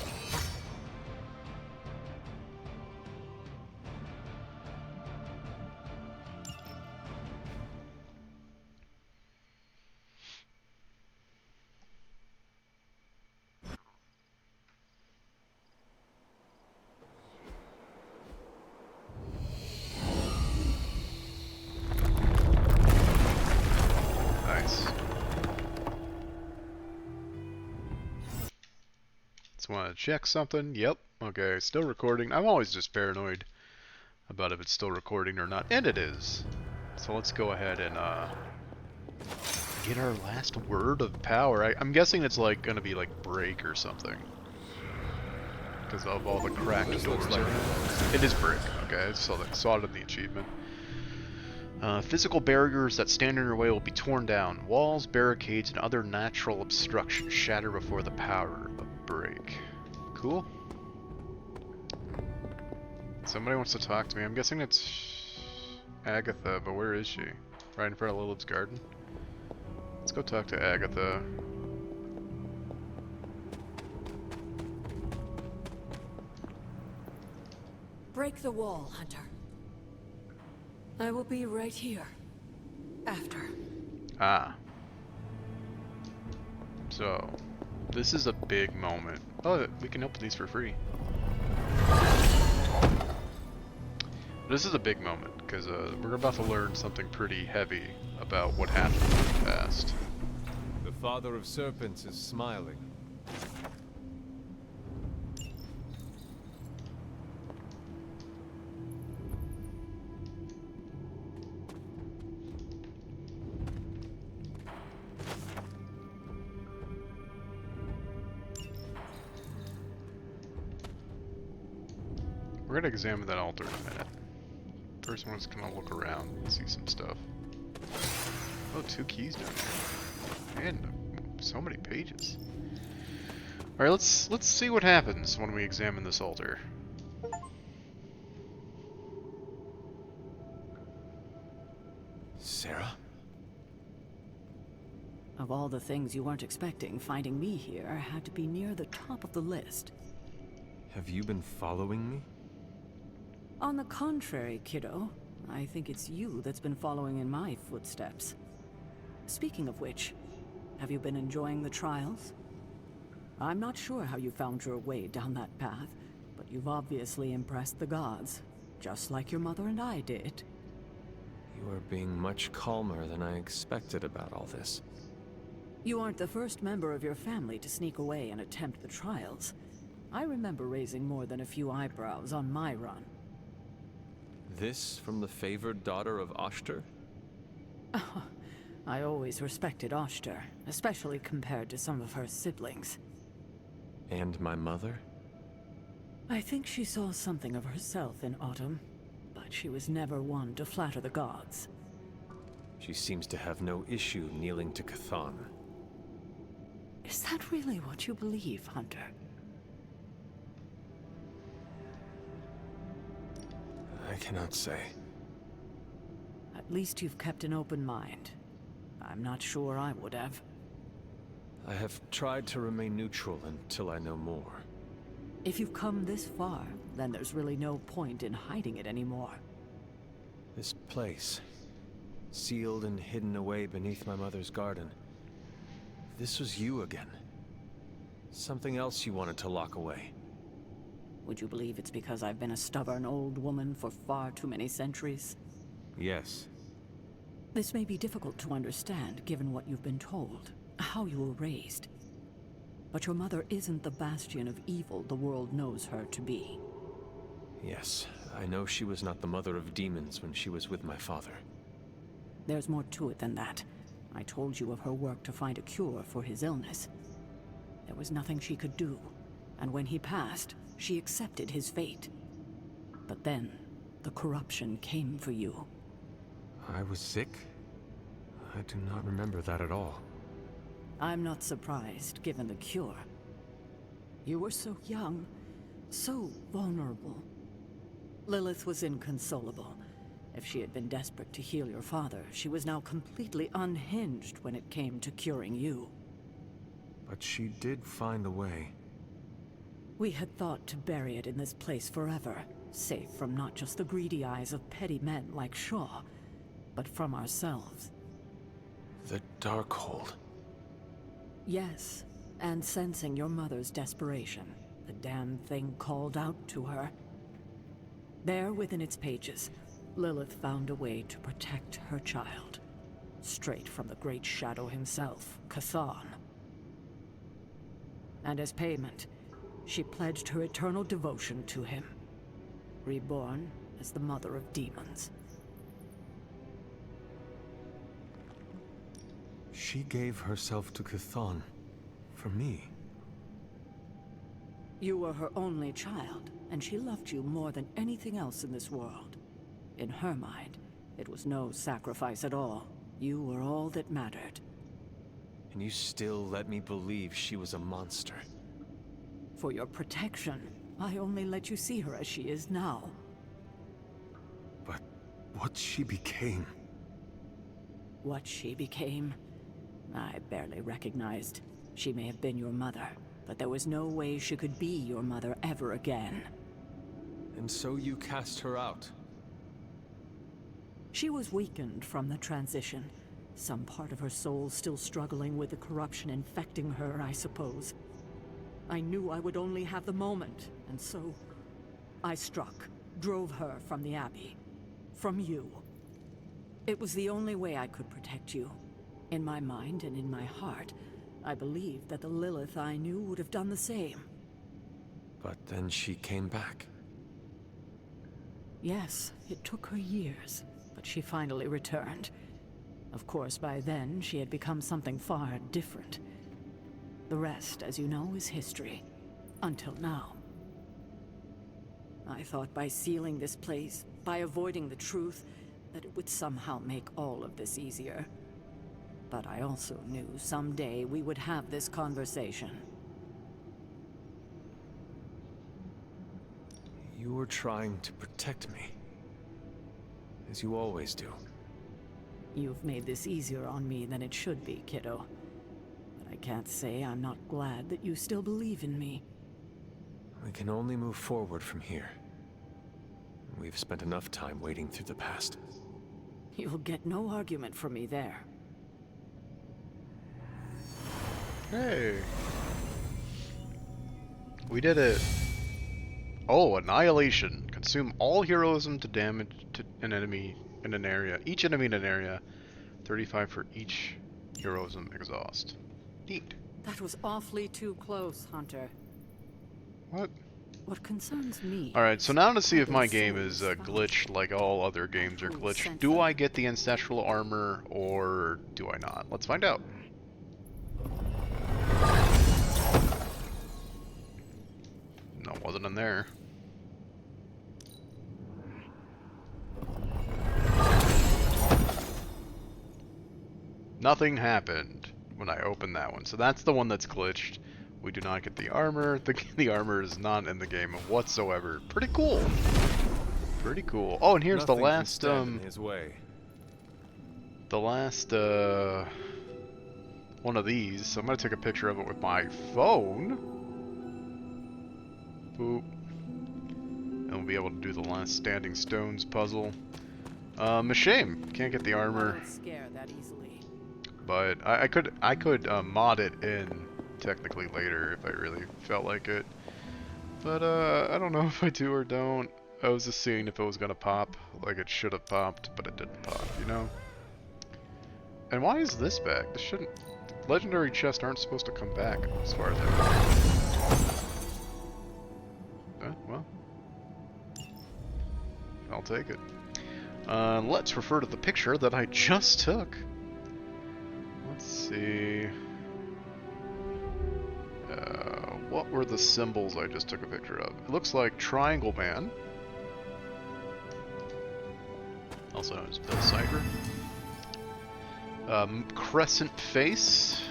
Want to check something? Yep. Okay, still recording. I'm always just paranoid about if it's still recording or not, and it is. So let's go ahead and get our last word of power. I'm guessing it's like gonna be like break or something because of all the cracked doors. It is break. Okay, I saw it in the achievement. Physical barriers that stand in your way will be torn down. Walls, barricades, and other natural obstructions shatter before the power of break. Cool. Somebody wants to talk to me. I'm guessing it's Agatha, but where is she? Right in front of Lilith's garden? Let's go talk to Agatha. Break the wall, Hunter. I will be right here. After. Ah. So, this is a big moment. Oh, we can open these for free. This is a big moment, because we're about to learn something pretty heavy about what happened in the past. The Father of Serpents is smiling. We're gonna examine that altar in a minute. First, we're just gonna look around and see some stuff. Oh, 2 keys down there. And so many pages. Alright, let's see what happens when we examine this altar. Sarah? Of all the things you weren't expecting, finding me here had to be near the top of the list. Have you been following me? On the contrary, kiddo, I think it's you that's been following in my footsteps. Speaking of which, have you been enjoying the trials? I'm not sure how you found your way down that path, but you've obviously impressed the gods, just like your mother and I did. You are being much calmer than I expected about all this. You aren't the first member of your family to sneak away and attempt the trials. I remember raising more than a few eyebrows on my run. This from the favored daughter of Oshter? I always respected Oshter, especially compared to some of her siblings. And my mother? I think she saw something of herself in Autumn, but she was never one to flatter the gods. She seems to have no issue kneeling to Chthon. Is that really what you believe, Hunter? I cannot say. At least you've kept an open mind. I'm not sure I would have. I have tried to remain neutral until I know more. If you've come this far, then there's really no point in hiding it anymore. This place, sealed and hidden away beneath my mother's garden. This was you again. Something else you wanted to lock away. Would you believe it's because I've been a stubborn old woman for far too many centuries? Yes. This may be difficult to understand, given what you've been told, how you were raised. But your mother isn't the bastion of evil the world knows her to be. Yes, I know she was not the mother of demons when she was with my father. There's more to it than that. I told you of her work to find a cure for his illness. There was nothing she could do, and when he passed, she accepted his fate. But then, the corruption came for you. I was sick? I do not remember that at all. I'm not surprised, given the cure. You were so young, so vulnerable. Lilith was inconsolable. If she had been desperate to heal your father, she was now completely unhinged when it came to curing you. But she did find a way. We had thought to bury it in this place forever, safe from not just the greedy eyes of petty men like Shaw, but from ourselves. The Darkhold. Yes, and sensing your mother's desperation, the damn thing called out to her. There within its pages, Lilith found a way to protect her child. Straight from the Great Shadow himself, Chthon. And as payment, she pledged her eternal devotion to him. Reborn as the Mother of Demons. She gave herself to Chthon. For me. You were her only child, and she loved you more than anything else in this world. In her mind, it was no sacrifice at all. You were all that mattered. And you still let me believe she was a monster. For your protection, I only let you see her as she is now. But what she became... What she became? I barely recognized. She may have been your mother, but there was no way she could be your mother ever again. And so you cast her out. She was weakened from the transition. Some part of her soul still struggling with the corruption infecting her, I suppose. I knew I would only have the moment, and so I struck, drove her from the Abbey. From you. It was the only way I could protect you. In my mind and in my heart, I believed that the Lilith I knew would have done the same. But then she came back. Yes, it took her years, but she finally returned. Of course, by then, she had become something far different. The rest, as you know, is history. Until now. I thought by sealing this place, by avoiding the truth, that it would somehow make all of this easier. But I also knew someday we would have this conversation. You were trying to protect me. As you always do. You've made this easier on me than it should be, kiddo. But I can't say I'm not glad that you still believe in me. We can only move forward from here. We've spent enough time wading through the past. You'll get no argument from me there. Hey. We did it. Oh, Annihilation. Consume all heroism to damage to an enemy in an area. Each enemy in an area. 35 for each heroism exhaust. Neat. That was awfully too close, Hunter. What? What concerns me... Alright, so now to see if my game is glitched like all other games are glitched. Do I get the ancestral armor or do I not? Let's find out. No, it wasn't in there. Nothing happened when I opened that one, so that's the one that's glitched. We do not get the armor. The armor is not in the game whatsoever. Pretty cool. Pretty cool. Oh, and here's Nothing the last can stand in his way. the last one of these. So I'm gonna take a picture of it with my phone. Boop. And we'll be able to do the last Standing Stones puzzle. A shame. Can't get the armor. Scare that easily. But I could mod it in technically later if I really felt like it. But I don't know if I do or don't. I was just seeing if it was gonna pop like it should have popped, but it didn't pop, you know? And why is this back? This shouldn't... Legendary chests aren't supposed to come back as far as I know. Well. I'll take it. Let's refer to the picture that I just took. Let's see. What were the symbols I just took a picture of? It looks like Triangle Man. Also known as Bill Cipher. Crescent Face.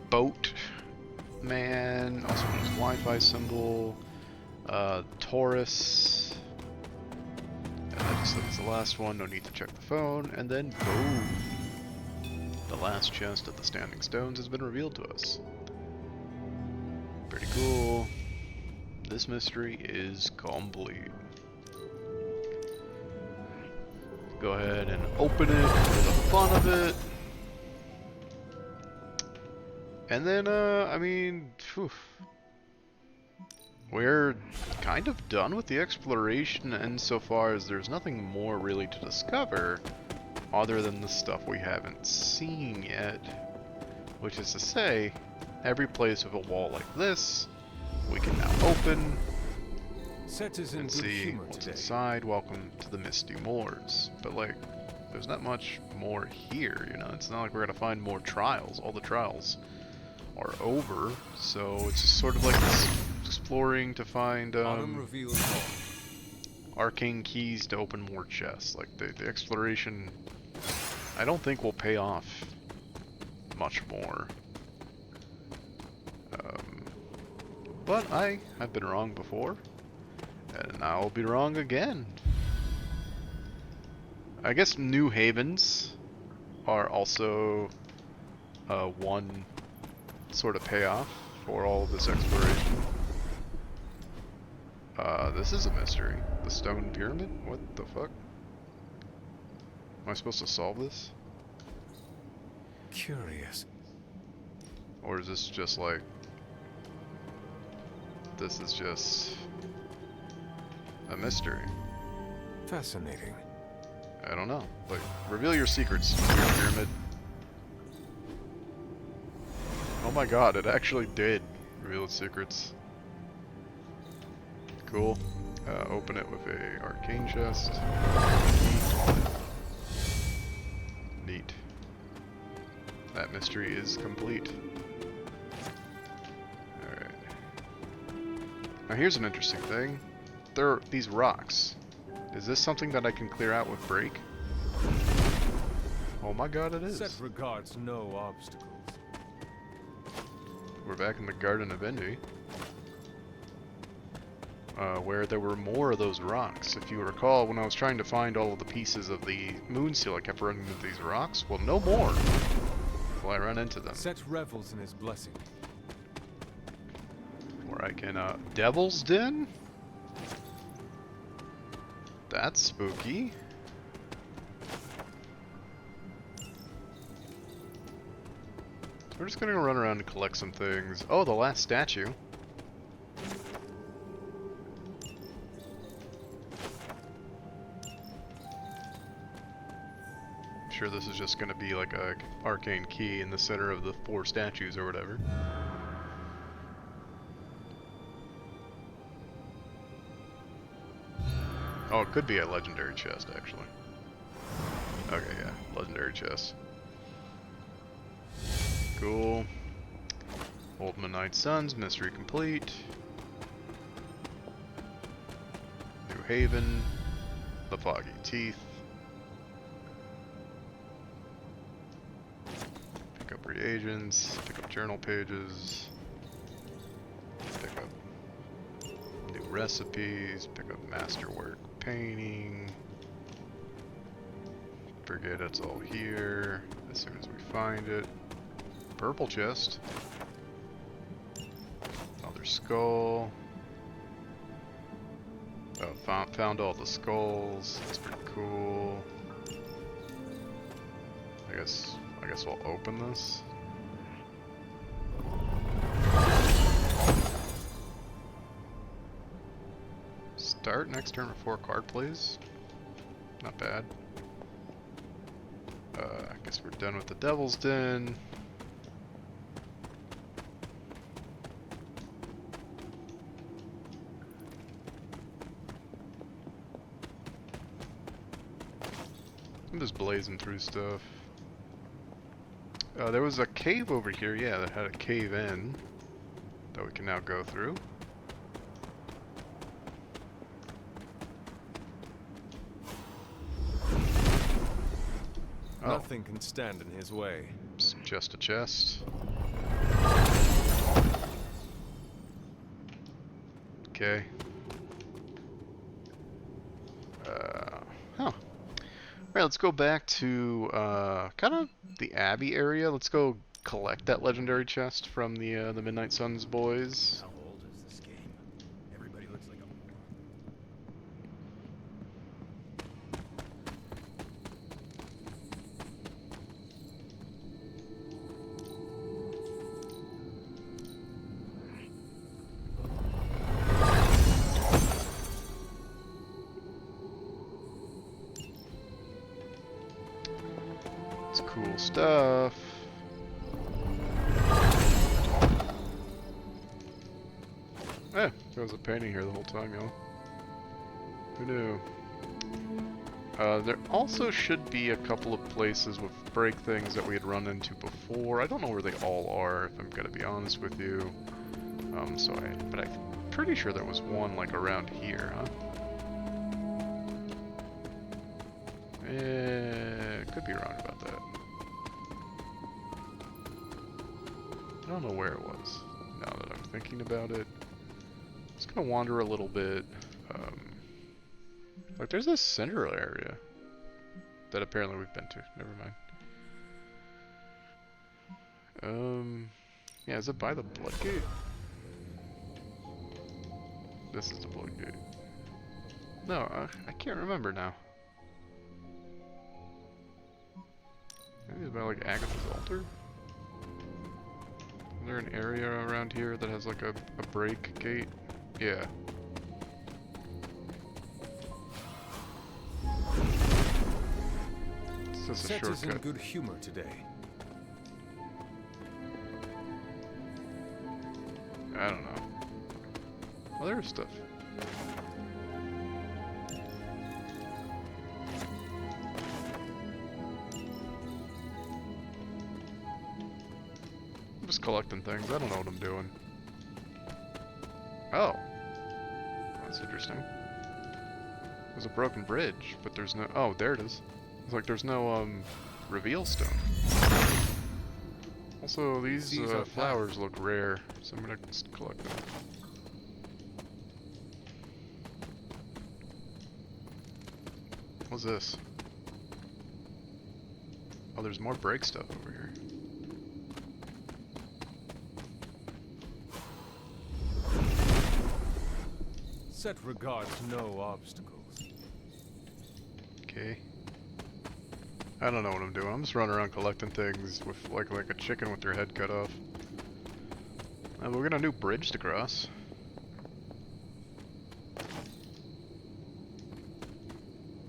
Boat Man. Also known as Wi-Fi symbol. Taurus. That just looks the last one, no need to check the phone, and then boom! The last chest of the Standing Stones has been revealed to us. Pretty cool. This mystery is complete. Go ahead and open it for the fun of it. And then, I mean, phew. We're kind of done with the exploration insofar as there's nothing more really to discover other than the stuff we haven't seen yet. Which is to say, every place with a wall like this, we can now open and see what's inside. Welcome to the Misty Moors. But like, there's not much more here, you know? It's not like we're gonna find more trials. All the trials are over, so it's just sort of like this exploring to find arcane keys to open more chests. Like the exploration, I don't think will pay off much more. But I have been wrong before, and I'll be wrong again. I guess New Havens are also one sort of payoff for all of this exploration. This is a mystery. The stone pyramid? What the fuck? Am I supposed to solve this? Curious. Or is this just like... This is just... a mystery? Fascinating. I don't know. Like, reveal your secrets, pyramid. Oh my god, it actually did reveal its secrets. Cool. Open it with a arcane chest. Neat. That mystery is complete. Alright. Now here's an interesting thing. There are these rocks. Is this something that I can clear out with break? Oh my god, it is. Set regards no obstacles. We're back in the Garden of Envy. Where there were more of those rocks. If you recall, when I was trying to find all of the pieces of the moon seal, I kept running into these rocks. Well, no more will I run into them. Set revels in his blessing. Where I can, Devil's Den? That's spooky. So we're just gonna go run around and collect some things. Oh, the last statue. Sure, this is just gonna be like a arcane key in the center of the 4 statues or whatever. Oh, it could be a legendary chest, actually. Okay, yeah, legendary chest. Cool. Old Midnight Suns, mystery complete. New Haven. The Foggy Teeth. Pick up reagents, pick up journal pages. Pick up new recipes, pick up masterwork painting. Forget it's all here as soon as we find it. Purple chest. Another skull. Oh, found all the skulls. That's pretty cool. I guess we'll open this. Start next turn with 4 card plays. Not bad. I guess we're done with the Devil's Den. I'm just blazing through stuff. There was a cave over here, yeah, that had a cave in that we can now go through. Nothing can stand in his way. It's just a chest. Okay. Huh. Alright, let's go back to kind of the Abbey area. Let's go collect that legendary chest from the Midnight Suns boys. How old is this game? Everybody looks like a... It's cool stuff. Eh, there was a painting here the whole time, y'all. Who knew? There also should be a couple of places with break things that we had run into before. I don't know where they all are, if I'm gonna be honest with you. But I'm pretty sure there was one like around here, huh? Could be wrong about that. I don't know where it was, now that I'm thinking about it. Just gonna wander a little bit. Like there's this central area that apparently we've been to. Never mind. Yeah, is it by the Bloodgate? This is the Bloodgate. No, I can't remember now. Maybe it's about like Agatha's altar? Is there an area around here that has like a break gate? Yeah. It's just a Set is in shortcut. good humor today. I don't know. Well, there's stuff. I'm just collecting things. I don't know what I'm doing. Oh. That's interesting. There's a broken bridge, but there's no... Oh, there it is. It's like there's no, reveal stone. Also, these flowers look rare, so I'm gonna just collect them. What's this? Oh, there's more break stuff over here. Set regards no obstacles. Okay. I don't know what I'm doing. I'm just running around collecting things with like a chicken with their head cut off. We're gonna new bridge to cross.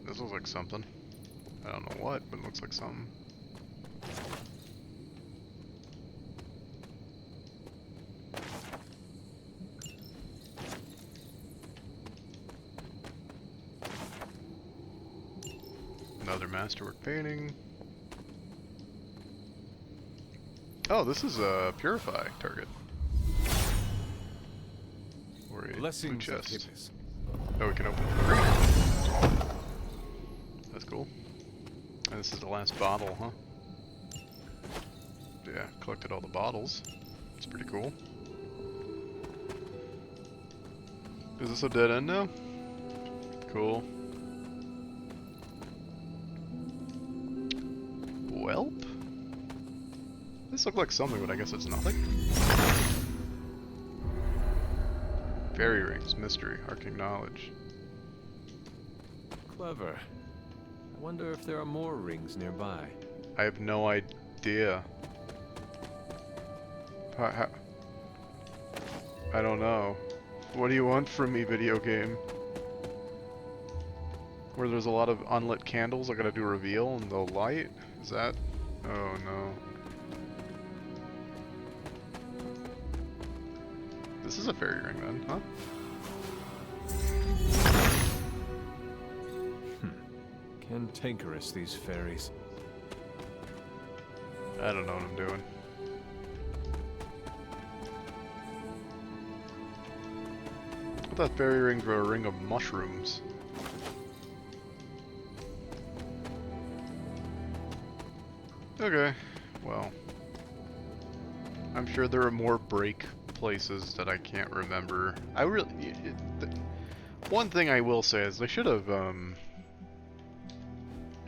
This looks like something. I don't know what, but it looks like something. Another masterwork painting. Oh, this is a purify target. Or a blue chest. Oh, we can open it. That's cool. And this is the last bottle, huh? Yeah, collected all the bottles. It's pretty cool. Is this a dead end now? Cool. Welp? This looked like something, but I guess it's nothing. Fairy rings, mystery, arcane knowledge. Clever. I wonder if there are more rings nearby. I have no idea. I don't know. What do you want from me, video game? Where there's a lot of unlit candles, I gotta do reveal and the light? Is that? Oh no. This is a fairy ring then, huh? Cantankerous, these fairies. I don't know what I'm doing. I thought fairy rings were a ring of mushrooms. Okay, well. I'm sure there are more break places that I can't remember. I really... one thing I will say is they should have,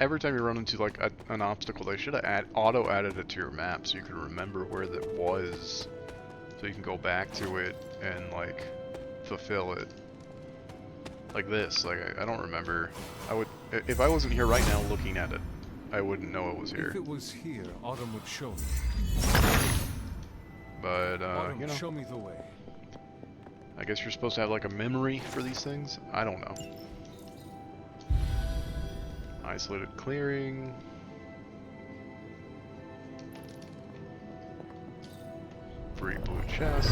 every time you run into like an obstacle, they should have auto-added it to your map so you can remember where that was. So you can go back to it and like fulfill it. Like this, like I don't remember. I would, if I wasn't here right now looking at it, I wouldn't know it was here. If it was here, Autumn would show me. But, Autumn, you know. show me the way. I guess you're supposed to have like a memory for these things? I don't know. Isolated clearing. Free blue chest.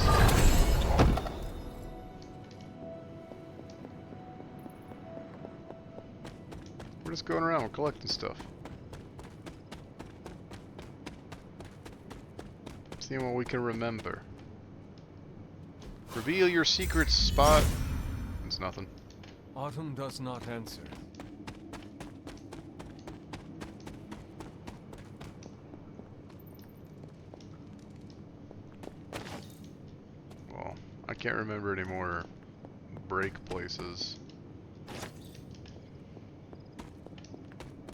We're just going around, we're collecting stuff. Seeing what we can remember. Reveal your secret spot. It's nothing. Autumn does not answer. Well, I can't remember any more break places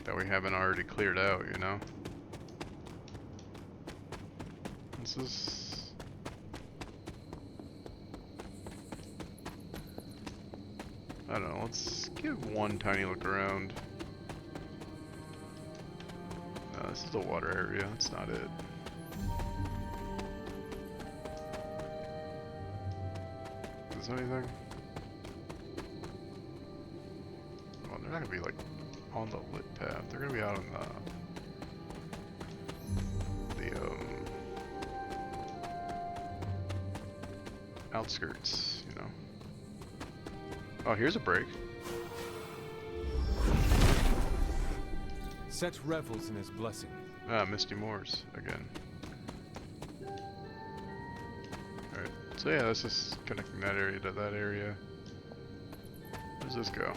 that we haven't already cleared out, you know? This is... I don't know, let's give one tiny look around. No, this is the water area, that's not it. Is there anything? Well, they're not gonna be like on the lit path, they're gonna be out on the outskirts, you know. Oh, here's a break. Set revels in his blessing. Ah, Misty Moors again. Alright, so yeah, this is connecting that area to that area. Where does this go?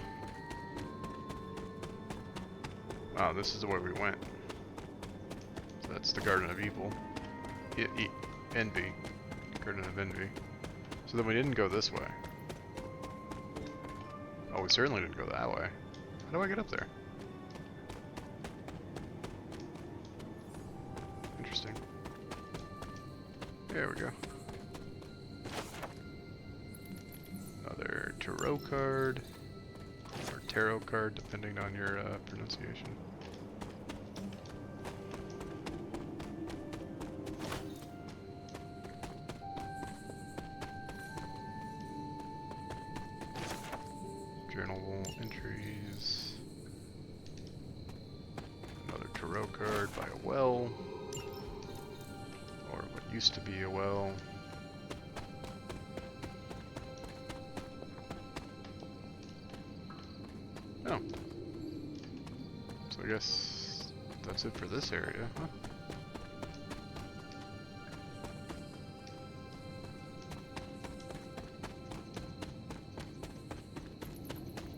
Oh, this is the way we went. So that's the Garden of Evil. Envy. Garden of Envy. So then we didn't go this way. Oh, we certainly didn't go that way. How do I get up there? Interesting. There we go. Another tarot card. Or tarot card, depending on your pronunciation. Journal entries. Another tarot card by a well. Or what used to be a well. Oh. So I guess that's it for this area, huh?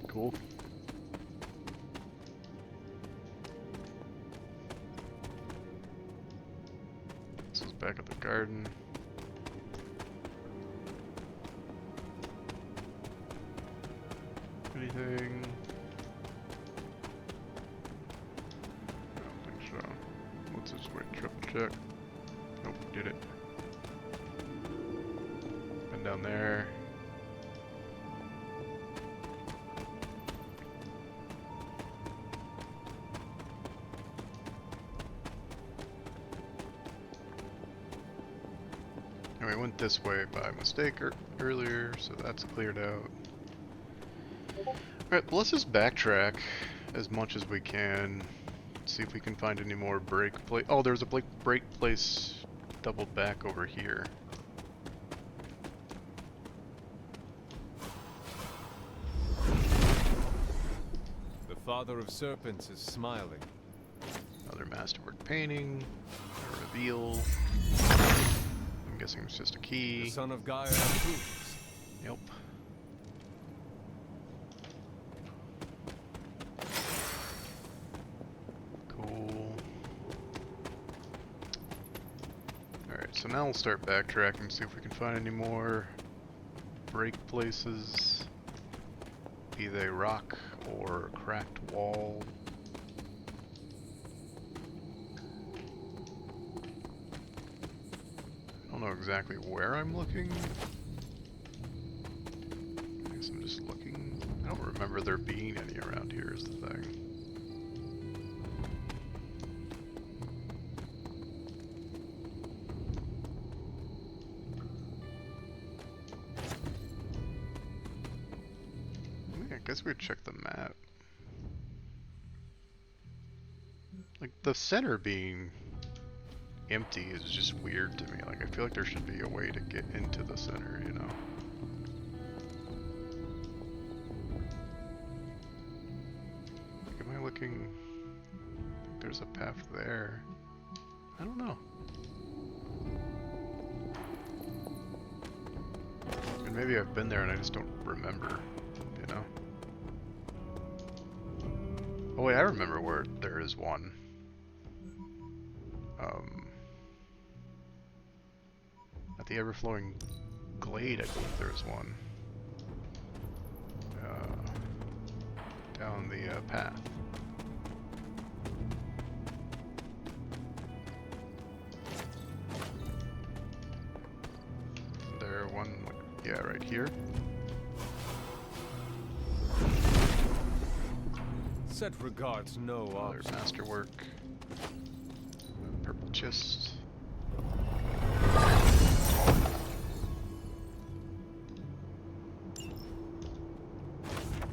Cool. This is back at the garden. Anything? I don't think so. Let's just wait, triple check. Nope, did it. Been down there. And we went this way by mistake earlier, so that's cleared out. Alright, well, let's just backtrack as much as we can. See if we can find any more break place. Oh, there's a break place double back over here. The Father of Serpents is smiling. Another masterwork painting. A reveal. I'm guessing it's just a key. The Son of Gaia approves. Yep. Cool. Alright, so now we'll start backtracking, see if we can find any more break places. Be they rock or cracked wall. I don't know exactly where I'm looking. I guess I'm just looking. I don't remember there being any around here is the thing. I guess we'd check the map. Like, the center being empty is just weird to me. Like, I feel like there should be a way to get into the center, you know? Like, am I looking? I think there's a path there. I don't know. And maybe I've been there and I just don't remember, you know? Oh wait, I remember where there is one. At the Everflowing Glade, I believe there's one. Down the path. There one, yeah, right here. Set regards, no Other obstacle. masterwork. Purple chest.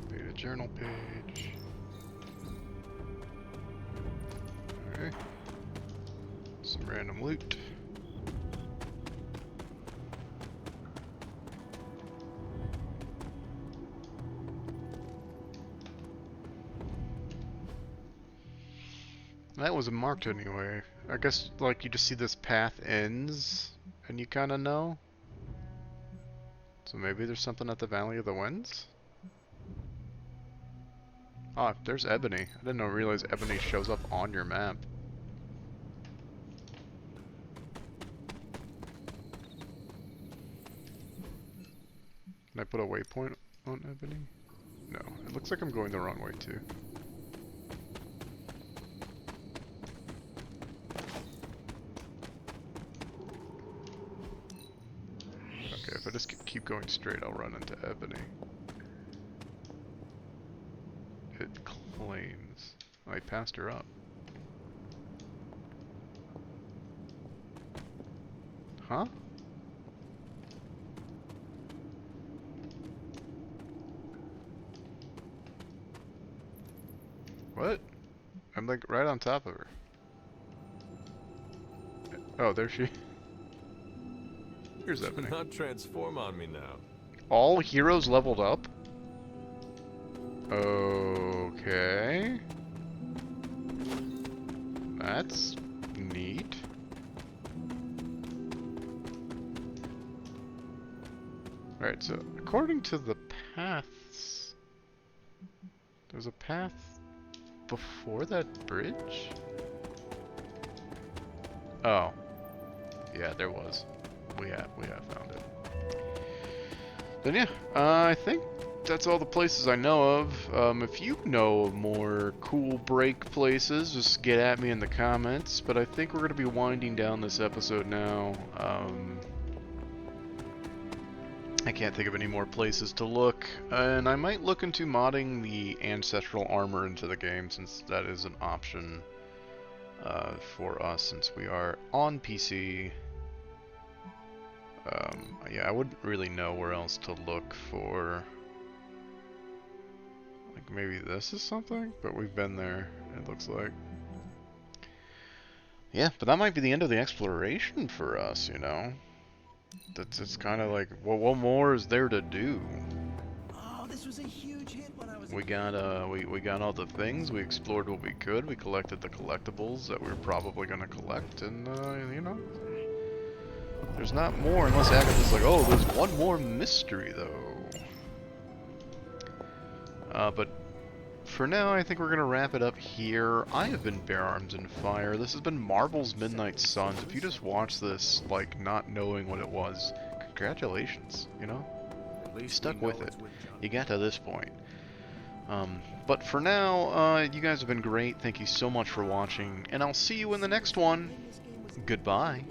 Beta journal page. Okay. Some random loot. That wasn't marked anyway. I guess, like, you just see this path ends, and you kind of know. So maybe there's something at the Valley of the Winds? Ah, there's Ebony. I didn't realize Ebony shows up on your map. Can I put a waypoint on Ebony? No. It looks like I'm going the wrong way, too. If I just keep going straight, I'll run into Ebony. It claims. I passed her up. Huh? What? I'm like right on top of her. Oh, there she. Here's Ebony. Do not transform on me now. All heroes leveled up? Okay. That's neat. Alright, so according to the paths, there's a path before that bridge? Oh. Yeah, there was. We have found it. Then yeah, I think that's all the places I know of. If you know of more cool break places, just get at me in the comments. But I think we're going to be winding down this episode now. I can't think of any more places to look, and I might look into modding the ancestral armor into the game, since that is an option for us, since we are on PC. Yeah, I wouldn't really know where else to look for. Like maybe this is something, but we've been there, it looks like. Yeah, but that might be the end of the exploration for us, you know? It's kind of like, well, what more is there to do? Oh, this was a huge hit when I was. We got we got all the things. We explored what we could. We collected the collectibles that we were probably gonna collect, and you know, there's not more unless Agatha's like, oh, there's one more mystery though. But for now, I think we're gonna wrap it up here. I have been Bear Arms and Fire. This has been Marvel's Midnight Suns. If you just watched this, like, not knowing what it was, congratulations, you know? You stuck with it. You got to this point. But for now, you guys have been great. Thank you so much for watching, and I'll see you in the next one. Goodbye.